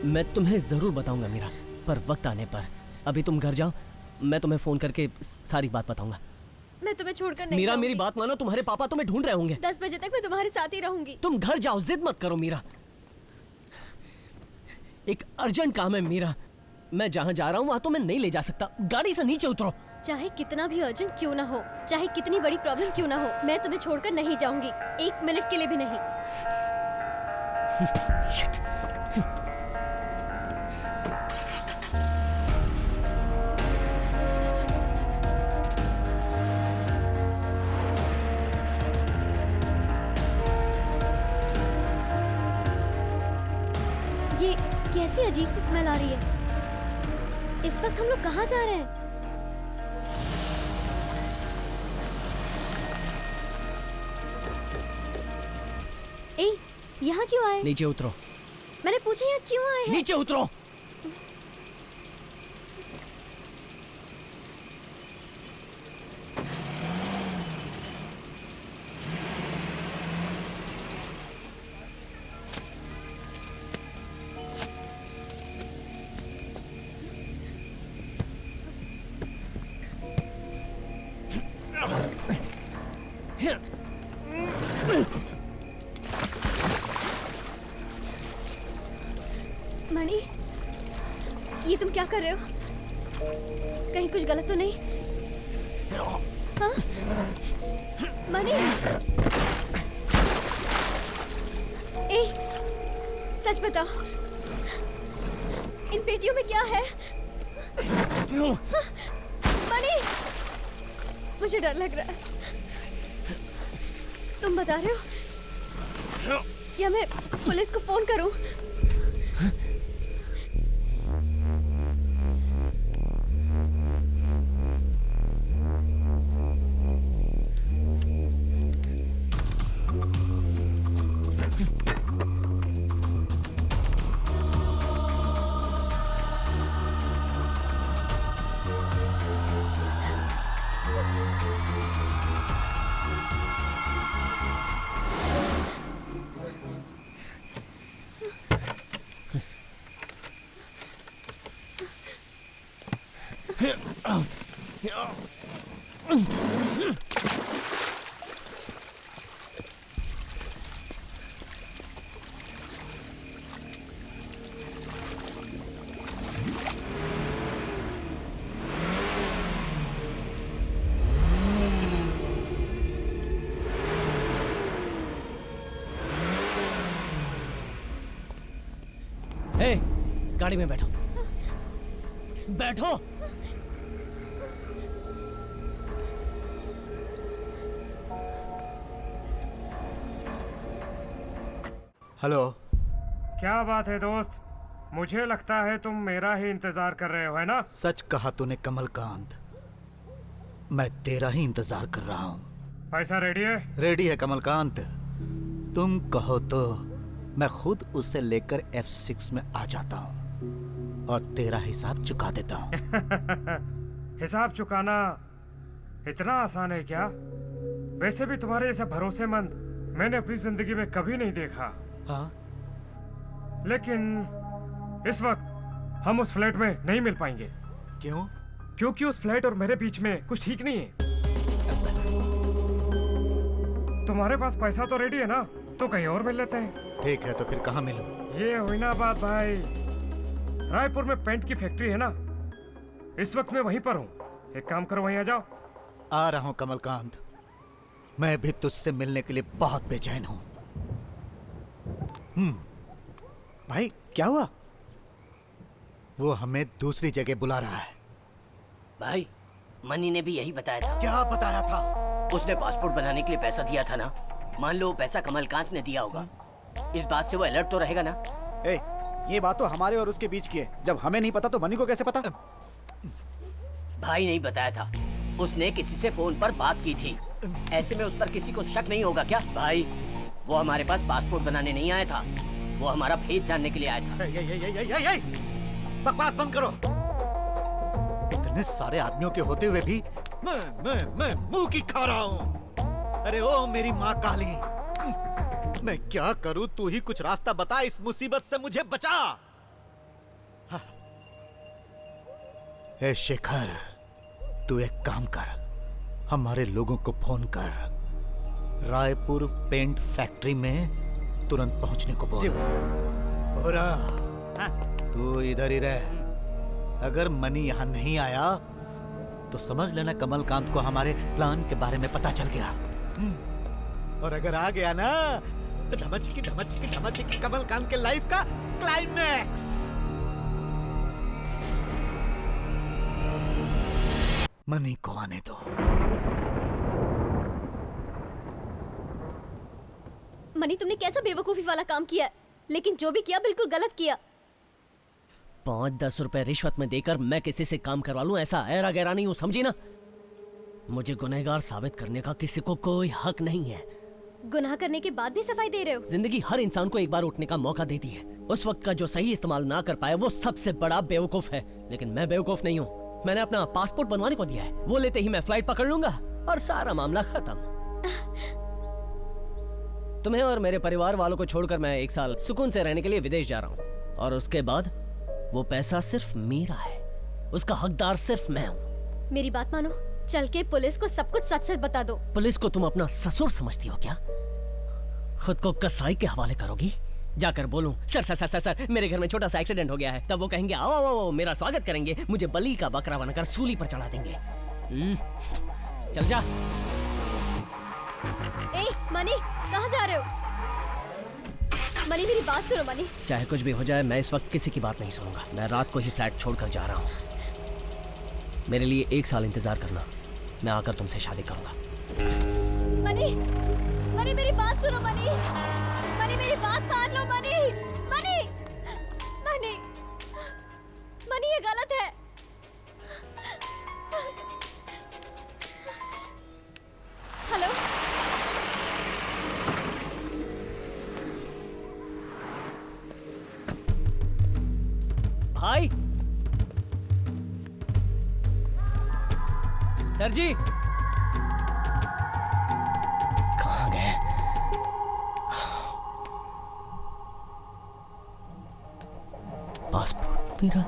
मैं तुम्हें जरूर बताऊंगा मीरा, पर वक्त आने पर। अभी तुम घर जाओ, मैं तुम्हें फोन करके सारी बात बताऊंगा। मैं तुम्हें छोड़कर नहीं मीरा जाऊंगी। मेरी बात मानो, तुम्हारे पापा तुम्हें ढूंढ रहे होंगे। 10 बजे तक मैं तुम्हारे साथ ही रहूंगी। तुम घर जाओ, जिद मत करो मीरा। एक अर्जेंट काम है मीरा, मैं जहाँ जा रहा हूँ वहाँ तो मैं नहीं ले जा सकता। गाड़ी से नीचे उतरो। चाहे कितना भी अर्जेंट क्यों ना हो, चाहे कितनी बड़ी प्रॉब्लम क्यों ना हो, मैं तुम्हें छोड़कर नहीं जाऊंगी, 1 मिनट के लिए भी नहीं। ये कैसी अजीब सी स्मेल आ रही है। इस वक्त हम लोग कहाँ जा रहे हैं? ए, यहाँ क्यों आए? नीचे उतरो। मैंने पूछा यहाँ क्यों आए हैं? नीचे उतरो। मणि, ये तुम क्या कर रहे हो? कहीं कुछ गलत तो नहीं? हाँ? मणि, ए, सच बताओ, इन पेटियों में क्या है? हाँ? मणि, मुझे डर लग रहा है। तुम बता रहे हो या मैं पुलिस को फोन करूं? ए, गाड़ी में बैठो। बैठो। हेलो। क्या बात है दोस्त? मुझे लगता है तुम मेरा ही इंतजार कर रहे हो, है ना? सच कहा तूने कमलकांत, मैं तेरा ही इंतजार कर रहा हूँ। पैसा रेडी है? रेडी है कमलकांत, तुम कहो तो मैं खुद उसे लेकर F6 में आ जाता हूँ और तेरा हिसाब चुका देता हूँ। हिसाब चुकाना इतना आसान है क्या? वैसे भी तुम्हारे जैसा भरोसेमंद मैंने अपनी जिंदगी में कभी नहीं देखा। हाँ? लेकिन इस वक्त हम उस फ्लैट में नहीं मिल पाएंगे। क्यों? क्योंकि उस फ्लैट और मेरे बीच में कुछ ठीक नहीं है। तुम्हारे पास पैसा तो रेडी है ना, तो कहीं और मिल लेते हैं। ठीक है, तो फिर कहाँ मिलूं? ये हुई ना बात भाई। रायपुर में पेंट की फैक्ट्री है ना, इस वक्त मैं वहीं पर हूँ। एक काम करो, वहीं आ जाओ। आ रहा हूँ कमलकांत, मैं भी तुझसे मिलने के लिए बहुत बेचैन हूँ। भाई क्या हुआ? वो हमें दूसरी जगह बुला रहा है। भाई मनी ने भी यही बताया था। क्या बताया था? उसने पासपोर्ट बनाने के लिए पैसा दिया था ना। मान लो पैसा कमलकांत ने दिया होगा, इस बात से वो अलर्ट तो रहेगा ना। ये बात तो हमारे और उसके बीच की है। जब हमें नहीं पता तो मनी को कैसे पता? भाई नहीं बताया था, उसने किसी से फोन पर बात की थी। ऐसे में उस पर किसी को शक नहीं होगा क्या? भाई वो हमारे पास पासपोर्ट बनाने नहीं आया था, वो हमारा भेद जानने के लिए आया था। बकवास बंद करो। इतने सारे आदमियों के होते हुए भी मैं मुंह की खा रहा हूँ। अरे ओ मेरी माँ काली, मैं क्या करूँ? तू ही कुछ रास्ता बता, इस मुसीबत से मुझे बचा। ए शेखर, तू एक काम कर, हमारे लोगों को फोन कर, रायपुर पेंट फैक्ट्री में तुरंत पहुंचने को बोल। हो रहा, तू इधर ही रह। अगर मनी यहाँ नहीं आया तो समझ लेना कमलकांत को हमारे प्लान के बारे में पता चल गया। और अगर आ गया ना तो ढमच की कमलकांत के लाइफ का क्लाइमैक्स। मनी को आने दो। मनी, तुमने कैसा बेवकूफी वाला काम किया है, लेकिन जो भी किया बिल्कुल गलत किया। 5-10 रुपए रिश्वत में देकर मैं किसी से काम करवा लूं, ऐसा ऐरा गैरा नहीं हूं, समझी ना? मुझे गुनहगार साबित करने का किसी को कोई हक नहीं है। गुनाह करने के बाद भी सफाई दे रहे हो? जिंदगी हर इंसान को एक बार उठने का मौका देती है। उस वक्त का जो सही इस्तेमाल ना कर पाया वो सबसे बड़ा बेवकूफ है। लेकिन मैं बेवकूफ नहीं हूँ। मैंने अपना पासपोर्ट बनवाने को दिया है, वो लेते ही मैं फ्लाइट पकड़ लूंगा और सारा मामला खत्म। तुम्हें और मेरे परिवार वालों को छोड़कर मैं 1 साल सुकून से रहने के लिए विदेश जा रहा हूँ, और उसके बाद वो पैसा सिर्फ मेरा है, उसका हकदार सिर्फ मैं हूँ। मेरी बात मानो, चल के पुलिस को सब कुछ सच सच बता दो। पुलिस को तुम अपना ससुर समझती हो क्या? खुद को कसाई के हवाले करोगी? जाकर बोलूं sir sir sir sir sir मेरे घर में छोटा सा एक्सीडेंट हो गया है, तब वो कहेंगे आओ आओ आओ, मेरा स्वागत करेंगे, मुझे बलि का बकरा बनाकर सूली पर चढ़ा देंगे। चल जा। ए मनी, कहाँ जा रहे हो? मनी, मेरी बात सुनो मनी। चाहे कुछ भी हो जाए, मैं इस वक्त किसी की बात नहीं सुनूंगा। मैं रात को ही फ्लैट छोड़कर जा रहा हूँ। मेरे लिए 1 साल इंतजार करना, मैं आकर तुमसे शादी करूंगा। मनी, मनी मेरी बात सुनो मनी, मनी मेरी बात मान लो मनी, मनी, मनी, मनी ये गलत है। हेलो, भाई, सर जी कहाँ गए? पासपोर्ट मेरा।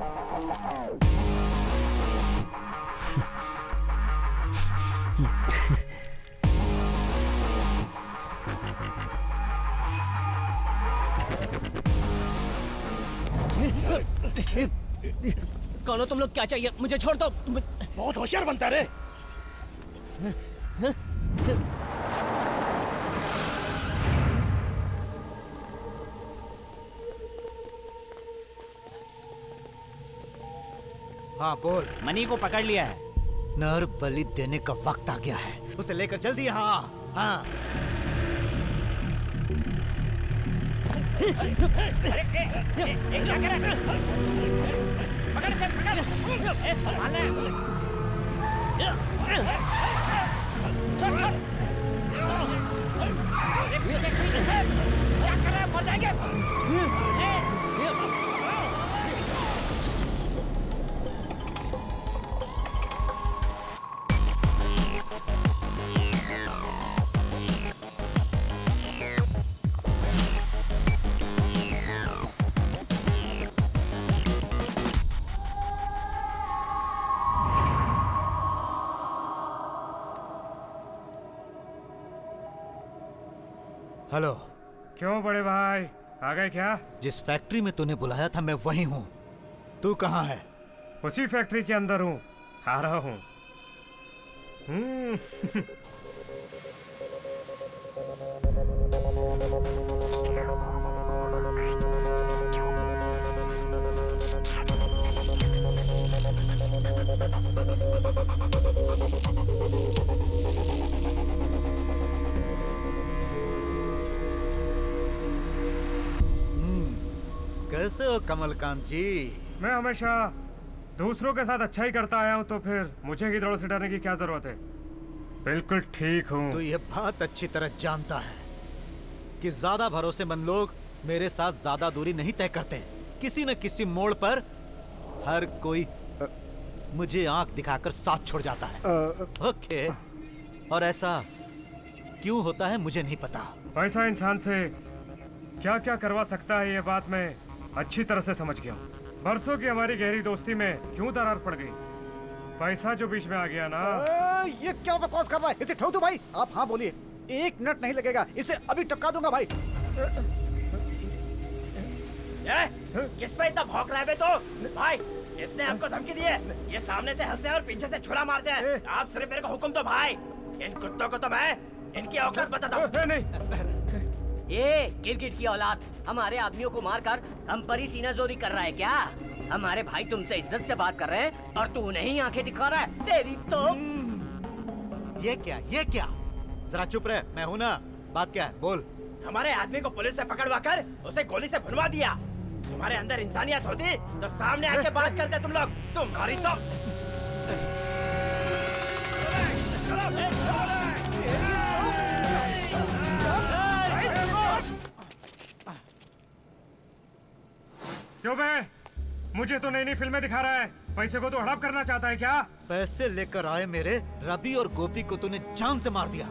कौन हो तुम लोग? क्या चाहिए? मुझे छोड़ दो। बहुत होशियार बनता रे। हाँ बोल। मनी को पकड़ लिया है। नर बलि देने का वक्त आ गया है, उसे लेकर जल्दी यहाँ आ। हाँ। क्या कर रहा है? पकड़ इसे, पकड़। संभालना है। छोड़, छोड़। पीछे खींच इसे। क्या कर रहा है? मर जाएंगे। हेलो। क्यों बड़े भाई, आ गए क्या? जिस फैक्ट्री में तूने बुलाया था मैं वहीं हूँ। तू कहाँ है? उसी फैक्ट्री के अंदर हूँ, आ रहा हूँ। कैसे हो कमलकांत जी? मैं हमेशा दूसरों के साथ अच्छा ही करता आया हूँ, तो फिर मुझे किधरों से डरने की क्या जरूरत है? बिल्कुल ठीक हूँ। तो ये बात अच्छी तरह जानता है कि ज्यादा भरोसेमंद लोग मेरे साथ ज्यादा दूरी नहीं तय करते। किसी न किसी मोड़ पर हर कोई मुझे आंख दिखाकर साथ छोड़ जाता है। ओके। और ऐसा क्यों होता है मुझे नहीं पता। पैसा इंसान से क्या क्या करवा सकता है, ये बात मैं अच्छी तरह से समझ गया हूँ। बरसों की हमारी गहरी दोस्ती में क्यों दरार पड़ गई? पैसा जो बीच में आ गया ना। ये क्या बकवास कर रहा है? इसे ठोक दो भाई। आप हाँ बोलिए, 1 मिनट नहीं लगेगा, इसे अभी टपका दूंगा भाई। किस पे इतना भौंक रहा है बे तो? भाई, इसने आपको धमकी दी है। ये सामने से हंसते हैं और पीछे से छुरा मारते हैं। आप सिर्फ मेरे को हुक्म दो भाई। इन कुत्तों को तो मैं इनकी औकात बताता हूँ। ये गिरगिट की औलाद हमारे आदमियों को मारकर हम पर ही सीनाजोरी कर रहा है क्या? हमारे भाई तुमसे इज्जत से बात कर रहे हैं और तू उन्हें ही आंखें दिखा रहा है। तेरी तो ये क्या? जरा चुप रहे, मैं हूं ना। बात क्या है? बोल। हमारे आदमी को पुलिस से पकड़वा कर उसे गोली से भुनवा दिया। तुम्हारे अंदर इंसानियत होती तो सामने आके बात करते तुम लोग। तुम्हारी तो क्यों बे? मुझे तो नई नई फिल्में दिखा रहा है। पैसे को तो हड़प करना चाहता है क्या? पैसे लेकर आए मेरे रवि और गोपी को तूने जान से मार दिया,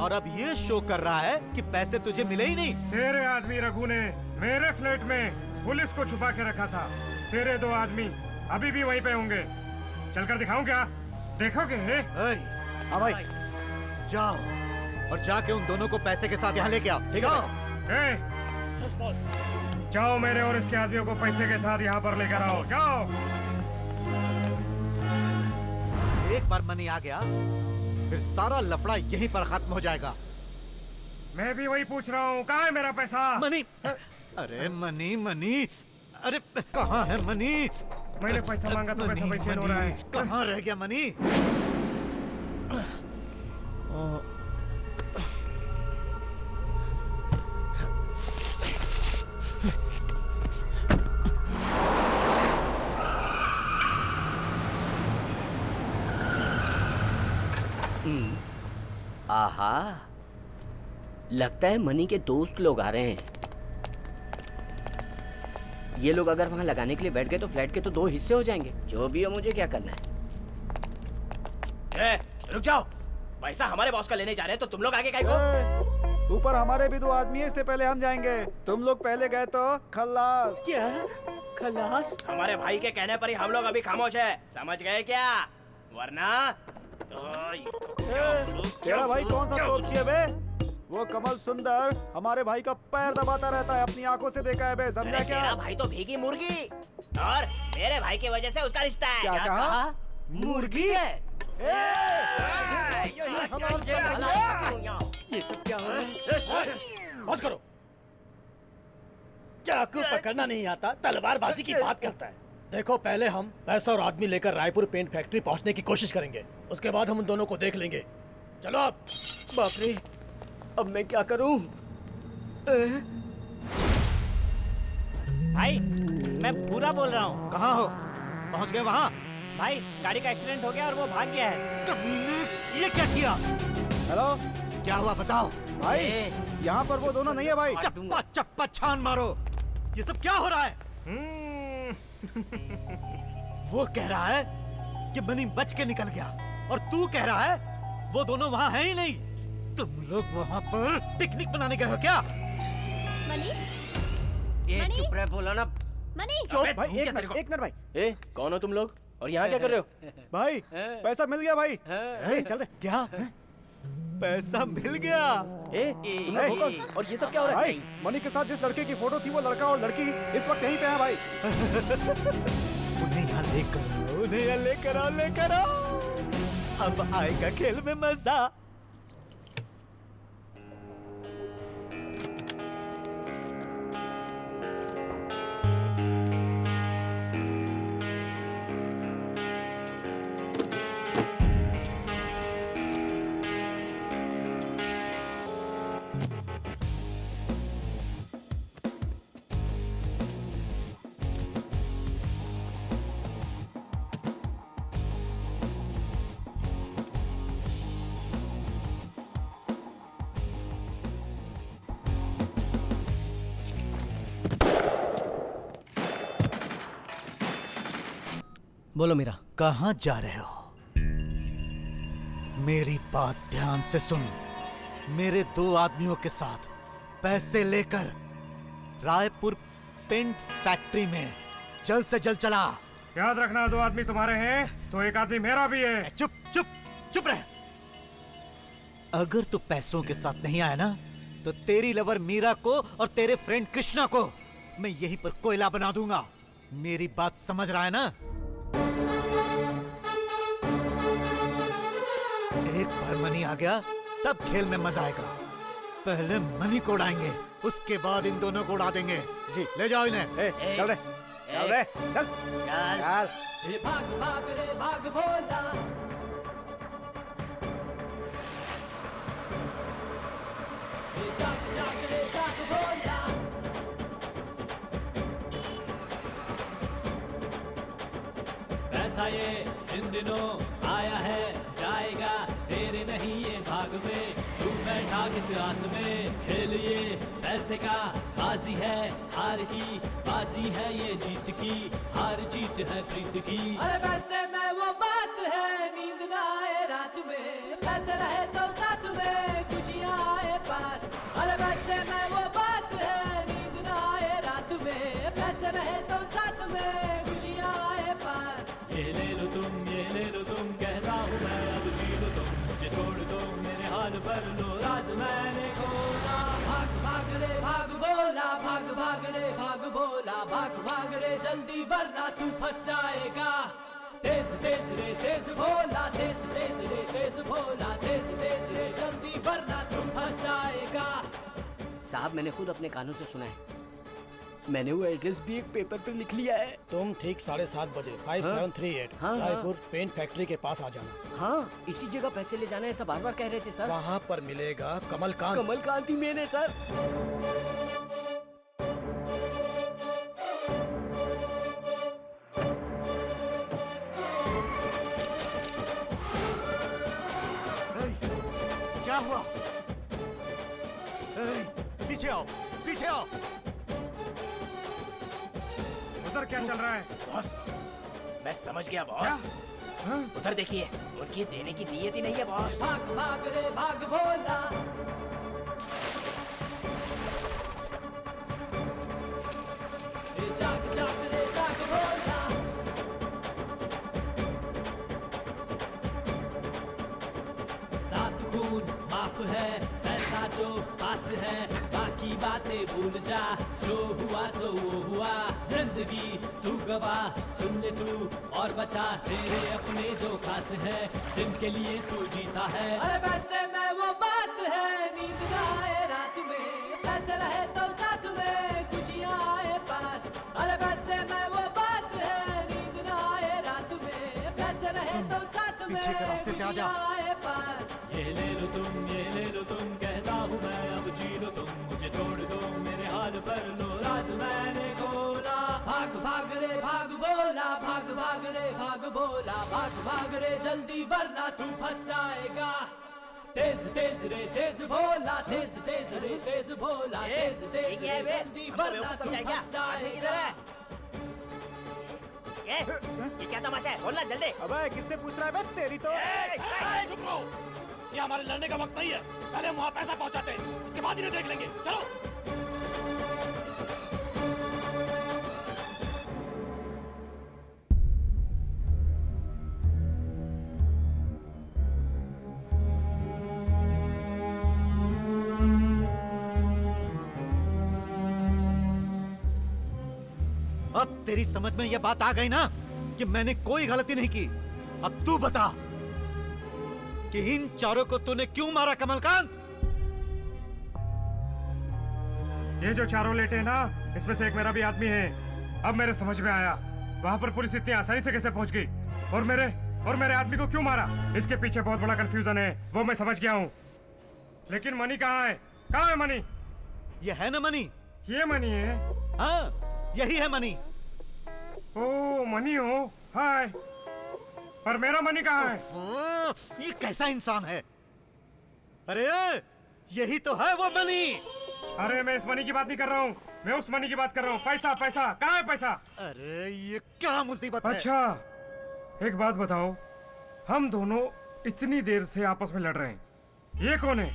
और अब ये शो कर रहा है कि पैसे तुझे मिले ही नहीं। तेरे आदमी रघु ने मेरे फ्लैट में पुलिस को छुपा के रखा था। तेरे 2 आदमी अभी भी वहीं पे होंगे। चलकर दिखाऊं क्या? देखोगे? हाँ भाई, जाओ और जाके उन दोनों को पैसे के साथ यहाँ लेके आओ। ठीक है? जाओ, मेरे और इसके आदमियों को पैसे के साथ यहाँ पर लेकर आओ। जाओ। एक बार मनी आ गया फिर सारा लफड़ा यहीं पर खत्म हो जाएगा। मैं भी वही पूछ रहा हूँ, कहाँ है मेरा पैसा? मनी। अरे मनी, अरे कहाँ है मनी? मैंने पैसा मांगा तो पैसा बेचैन हो रहा है। कहाँ रह गया मनी? आहा, लगता है मनी के दोस्त लोग आ रहे हैं। ये लोग अगर वहां लगाने के लिए बैठ गए तो फ्लैट के तो 2 हिस्से हो जाएंगे। जो भी हो, मुझे क्या करना है? रुक जाओ, पैसा हमारे बॉस का लेने जा रहे हैं तो तुम लोग आगे काहे को? ऊपर हमारे भी 2 आदमी है, इसलिए पहले हम जाएंगे। तुम लोग पहले गए तो खल्लास। क्या खल्लास? हमारे भाई के कहने पर ही हम लोग अभी खामोश है, समझ गए क्या? वरना तेरा भाई कौन सा तोपची है बे? वो कमल सुंदर हमारे भाई का पैर दबाता रहता है, अपनी आंखों से देखा है बे, समझा अरे क्या? तेरा भाई तो भीगी मुर्गी और मेरे भाई की वजह से उसका रिश्ता है। क्या कहा? मुर्गी? ये सब क्या हो रहा है? बस करो। चाकू पकड़ना नहीं आता, तलवारबाजी की बात करता है। देखो, पहले हम पैसा और आदमी लेकर रायपुर पेंट फैक्ट्री पहुंचने की कोशिश करेंगे, उसके बाद हम उन दोनों को देख लेंगे। चलो अब। बाप रे, अब मैं क्या करूं? भाई मैं पूरा बोल रहा हूँ। कहाँ हो? पहुँच गए वहाँ? भाई गाड़ी का एक्सीडेंट हो गया और वो भाग गया है। ये क्या किया? हेलो, क्या हुआ बताओ? भाई यहाँ पर वो दोनों नहीं है भाई। चप्पा चप्पा छान मारो। ये सब क्या हो रहा है? वो कह रहा है कि मनी बच के निकल गया और तू कह रहा है वो दोनों वहाँ हैं ही नहीं। तुम लोग वहाँ पर पिकनिक बनाने गए हो क्या? मनी? ये मनी? चुप रहे, बोला ना। मनी? चुप भाई, एक मिनट भाई। ए, कौन हो तुम लोग और यहाँ क्या कर रहे हो? भाई पैसा मिल गया भाई। चल रहे क्या? पैसा मिल गया? तुम लोग हो कौन? और ये सब क्या हो रहा है? भाई, मनी के साथ जिस लड़के की फोटो थी वो लड़का और लड़की इस वक्त यहीं पे हैं भाई। उन्हें यहाँ लेकर आओ। अब आएगा खेल में मजा। बोलो मीरा। कहाँ जा रहे हो? मेरी बात ध्यान से सुन। मेरे 2 आदमियों के साथ पैसे लेकर रायपुर पेंट फैक्ट्री में जल्द से जल्द चला। याद रखना, 2 आदमी तुम्हारे हैं तो 1 आदमी मेरा भी है। चुप रह। अगर तू पैसों के साथ नहीं आया ना तो तेरी लवर मीरा को और तेरे फ्रेंड कृष्णा को मैं यहीं पर कोयला बना दूंगा। मेरी बात समझ रहा है ना? एक बार मनी आ गया तब खेल में मजा आएगा। पहले मनी को उड़ाएंगे, उसके बाद इन दोनों को उड़ा देंगे। जी ले जाओ इन्हें। चल रे चल। भाग भाग रे भाग भोला। जाग जाग रे जाग भोला। पैसा ये इन दिनों आया है जाएगा, तेरे नहीं ये भाग में। तू बैठा किस आस में, खेल ये पैसे का बाजी है, हार की बाजी है ये जीत की, हार जीत है प्रीत की। अरे वैसे में वो बात है, नींद ना आए रात में, पैसे रहे तो साथ में, खुशियाँ आए पास। अरे वैसे में वो बात है, नींद ना आए रात में, पैसे रहे तो साथ में, खुशियाँ आए पास। ये ले लो तुम, कहता हूँ मैं, अब जी लो तुम, मुझे छोड़ दो, मेरे हाल पर लो राज मैंने खोला। भाग भाग रे भाग भोला, भाग भाग रे भाग भोला, भाग भाग रे जल्दी वरना तू फंस जाएगा। तेज तेज रे तेज भोला, तेज तेज रे तेज भोला, तेज तेज रे जल्दी वरना तू फंस जाएगा। साहब, मैंने खुद अपने कानों से सुना है। मैंने वो एड्रेस भी एक पेपर पर लिख लिया है। तुम ठीक 7:30 बजे 5738 रायपुर पेंट फैक्ट्री के पास आ जाना। हाँ, इसी जगह पैसे ले जाना, ऐसा बार बार कह रहे थे सर। वहाँ पर मिलेगा कमलकांत। कमलकांत ही मैंने सर। क्या हुआ? पीछे आओ, पीछे आओ। उधर क्या चल रहा है? बॉस, मैं समझ गया बॉस। उधर देखिए, उनकी देने की नीयत ही नहीं है बॉस। भाग भाग रे भाग भोला। जाग जाग रे जाग भोला। सात खून माफ है, ऐसा जो पास है, बाकी बातें भूल जा, जो हुआ सो वो हुआ, जिंदगी तू गवा, सुन ले तू और बचा, तेरे अपने जो खास है, जिनके लिए तू जीता है। अरे वैसे में वो बात है, नींद ना आए रात में, ऐसे रहे तो साथ में, खुशियाँ आए पास। अरे वैसे में वो बात है, नींद ना आए रात में, ऐसे रहे तो साथ में, खुशियाँ आए पास। ये ले लो तुम, ये ले लो तुम, कहता हूँ मैं अब जी लो तुम, मुझे छोड़ दो मेरे हाल पर लो राज मैंने खोला। भाग भाग रे भाग बोला, भाग भाग रे भाग बोला, भाग भाग रे जल्दी वरना तू फंस जाएगा। तेज तेज रे तेज भोला, तेज तेज रे तेज भोला, तेज तेज रे जल्दी वरना तू फंस जाएगा। ये क्या तमाशा है? बोलना जल्दी। अबे किससे पूछ रहा है बे? तेरी तो चुप रहो, ये हमारे लड़ने का वक्त नहीं है। पहले हम वहाँ पैसा पहुँचाते हैं, उसके बाद इन्हें देख लेंगे। चलो। अब तेरी समझ में यह बात आ गई ना कि मैंने कोई गलती नहीं की। अब तू बता कि इन चारों को तूने क्यों मारा कमलकांत? ये जो चारों लेटे हैं ना, इसमें से एक मेरा भी आदमी है। अब मेरे समझ में आया वहाँ पर पुलिस इतनी आसानी से कैसे पहुँच गई और मेरे आदमी को क्यों मारा। इसके पीछे बहुत बड़ा कंफ्यूजन है, वो मैं समझ गया हूँ। लेकिन मनी कहाँ है? कहाँ है मनी? ये है ना मनी? ये मनी है? हाँ यही है मनी। ओ मनी हो? हाय, पर मेरा मनी कहाँ है? ये कैसा इंसान है? अरे यही तो है वो मनी। अरे मैं इस मनी की बात नहीं कर रहा हूँ, मैं उस मनी की बात कर रहा हूँ। पैसा पैसा कहाँ है पैसा? अरे ये क्या मुसीबत है? अच्छा एक बात बताओ, हम दोनों इतनी देर से आपस में लड़ रहे हैं, ये कौन है?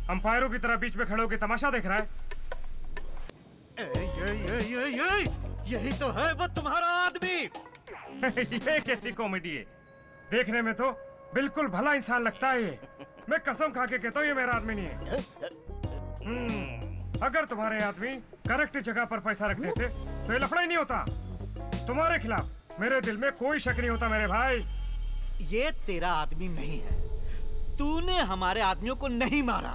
अंपायरों की तरह बीच में खड़े होकर तमाशा देख रहा है। यही तो है वो तुम्हारा आदमी। ये कैसी कॉमेडी है? देखने में तो बिल्कुल भला इंसान लगता है ये। मैं कसम खा के कहता हूँ ये मेरा आदमी नहीं है। अगर तुम्हारे आदमी करेक्ट जगह पर पैसा रख देते तो ये लफड़ा ही नहीं होता। तुम्हारे खिलाफ मेरे दिल में कोई शक नहीं होता मेरे भाई। ये तेरा आदमी नहीं है, तूने हमारे आदमियों को नहीं मारा।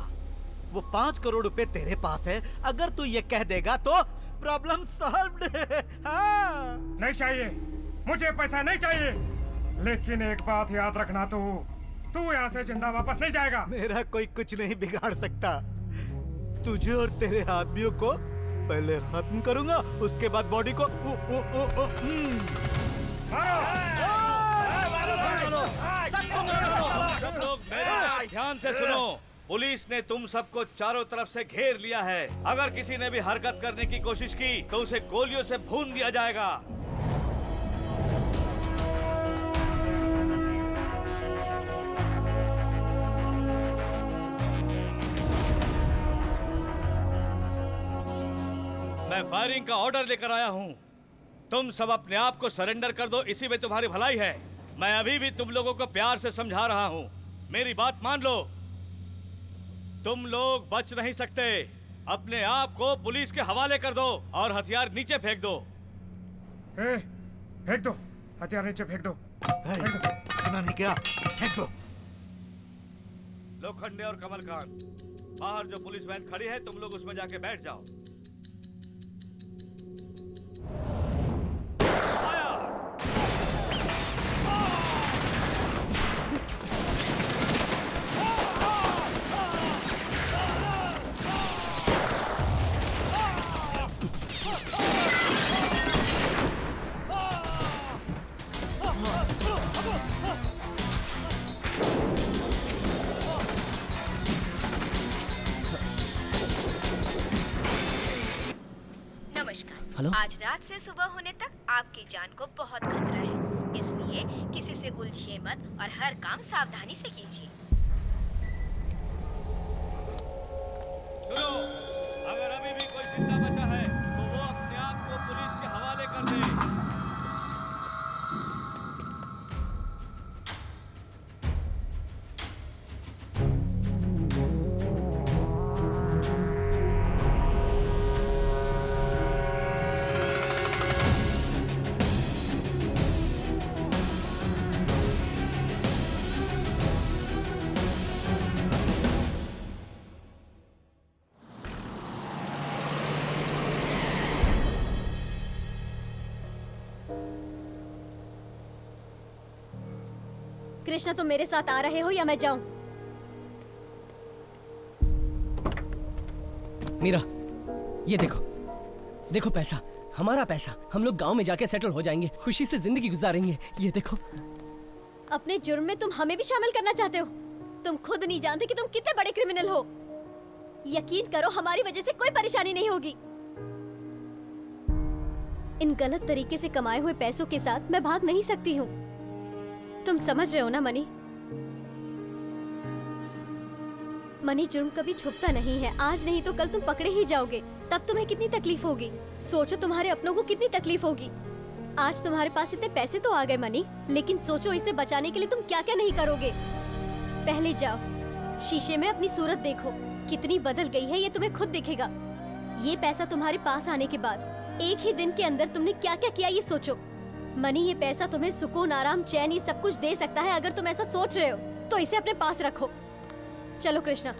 वो 5 करोड़ रुपए तेरे पास है, अगर तू ये कह देगा तो प्रॉब्लम सॉल्व्ड है। हाँ। नहीं चाहिए, मुझे पैसा नहीं चाहिए। लेकिन एक बात याद रखना, तू यहाँ से जिंदा वापस नहीं जाएगा। मेरा कोई कुछ नहीं बिगाड़ सकता। तुझे और तेरे आदमियों को पहले खत्म करूंगा, उसके बाद बॉडी को सब लोग मेरे ध्यान से सुनो। पुलिस ने तुम सबको चारों तरफ से घेर लिया है। अगर किसी ने भी हरकत करने की कोशिश की तो उसे गोलियों से भून दिया जाएगा। मैं फायरिंग का ऑर्डर लेकर आया हूँ। तुम सब अपने आप को सरेंडर कर दो, इसी में तुम्हारी भलाई है। मैं अभी भी तुम लोगों को प्यार से समझा रहा हूँ, मेरी बात मान लो। तुम लोग बच नहीं सकते। अपने आप को पुलिस के हवाले कर दो और हथियार नीचे फेंक दो। फेंक दो हथियार, नीचे फेंक दो। सुना नहीं क्या? फेंक दो। लोखंडे और कमलकांत, बाहर जो पुलिस वैन खड़ी है तुम लोग उसमें जाके बैठ जाओ। हेलो? आज रात से सुबह होने तक आपकी जान को बहुत खतरा है, इसलिए किसी से उलझिए मत और हर काम सावधानी से कीजिए। सुनो, अगर अभी भी कोई जिंदा बचा है तो वो अपने आप को पुलिस के हवाले कर दे। कृष्णा तुम मेरे साथ आ रहे हो या मैं जाऊं? मीरा, ये देखो, देखो पैसा, हमारा पैसा। हम लोग गांव में जाके सेटल हो जाएंगे, खुशी से जिंदगी गुजारेंगे। ये देखो। अपने जुर्म में तुम हमें भी शामिल करना चाहते हो? तुम खुद नहीं जानते कि तुम कितने बड़े क्रिमिनल हो। यकीन करो, हमारी वजह से कोई परेशानी नहीं होगी। इन गलत तरीके से कमाए हुए पैसों के साथ मैं भाग नहीं सकती हूँ। तुम समझ रहे हो ना मनी? मनी, जुर्म कभी छुपता नहीं है। आज नहीं तो कल तुम पकड़े ही जाओगे। तब तुम्हें कितनी तकलीफ होगी। सोचो तुम्हारे अपनों को कितनी तकलीफ होगी। आज तुम्हारे पास इतने पैसे तो आ गए मनी, लेकिन सोचो इसे बचाने के लिए तुम क्या क्या नहीं करोगे। पहले जाओ, शीशे में अपनी सूरत देखो, कितनी बदल गई है ये तुम्हें खुद दिखेगा। ये पैसा तुम्हारे पास आने के बाद एक ही दिन के अंदर तुमने क्या क्या किया ये सोचो। मनी, ये पैसा तुम्हें सुकून, आराम, चैन, ये सब कुछ दे सकता है। अगर तुम ऐसा सोच रहे हो तो इसे अपने पास रखो। चलो कृष्णा।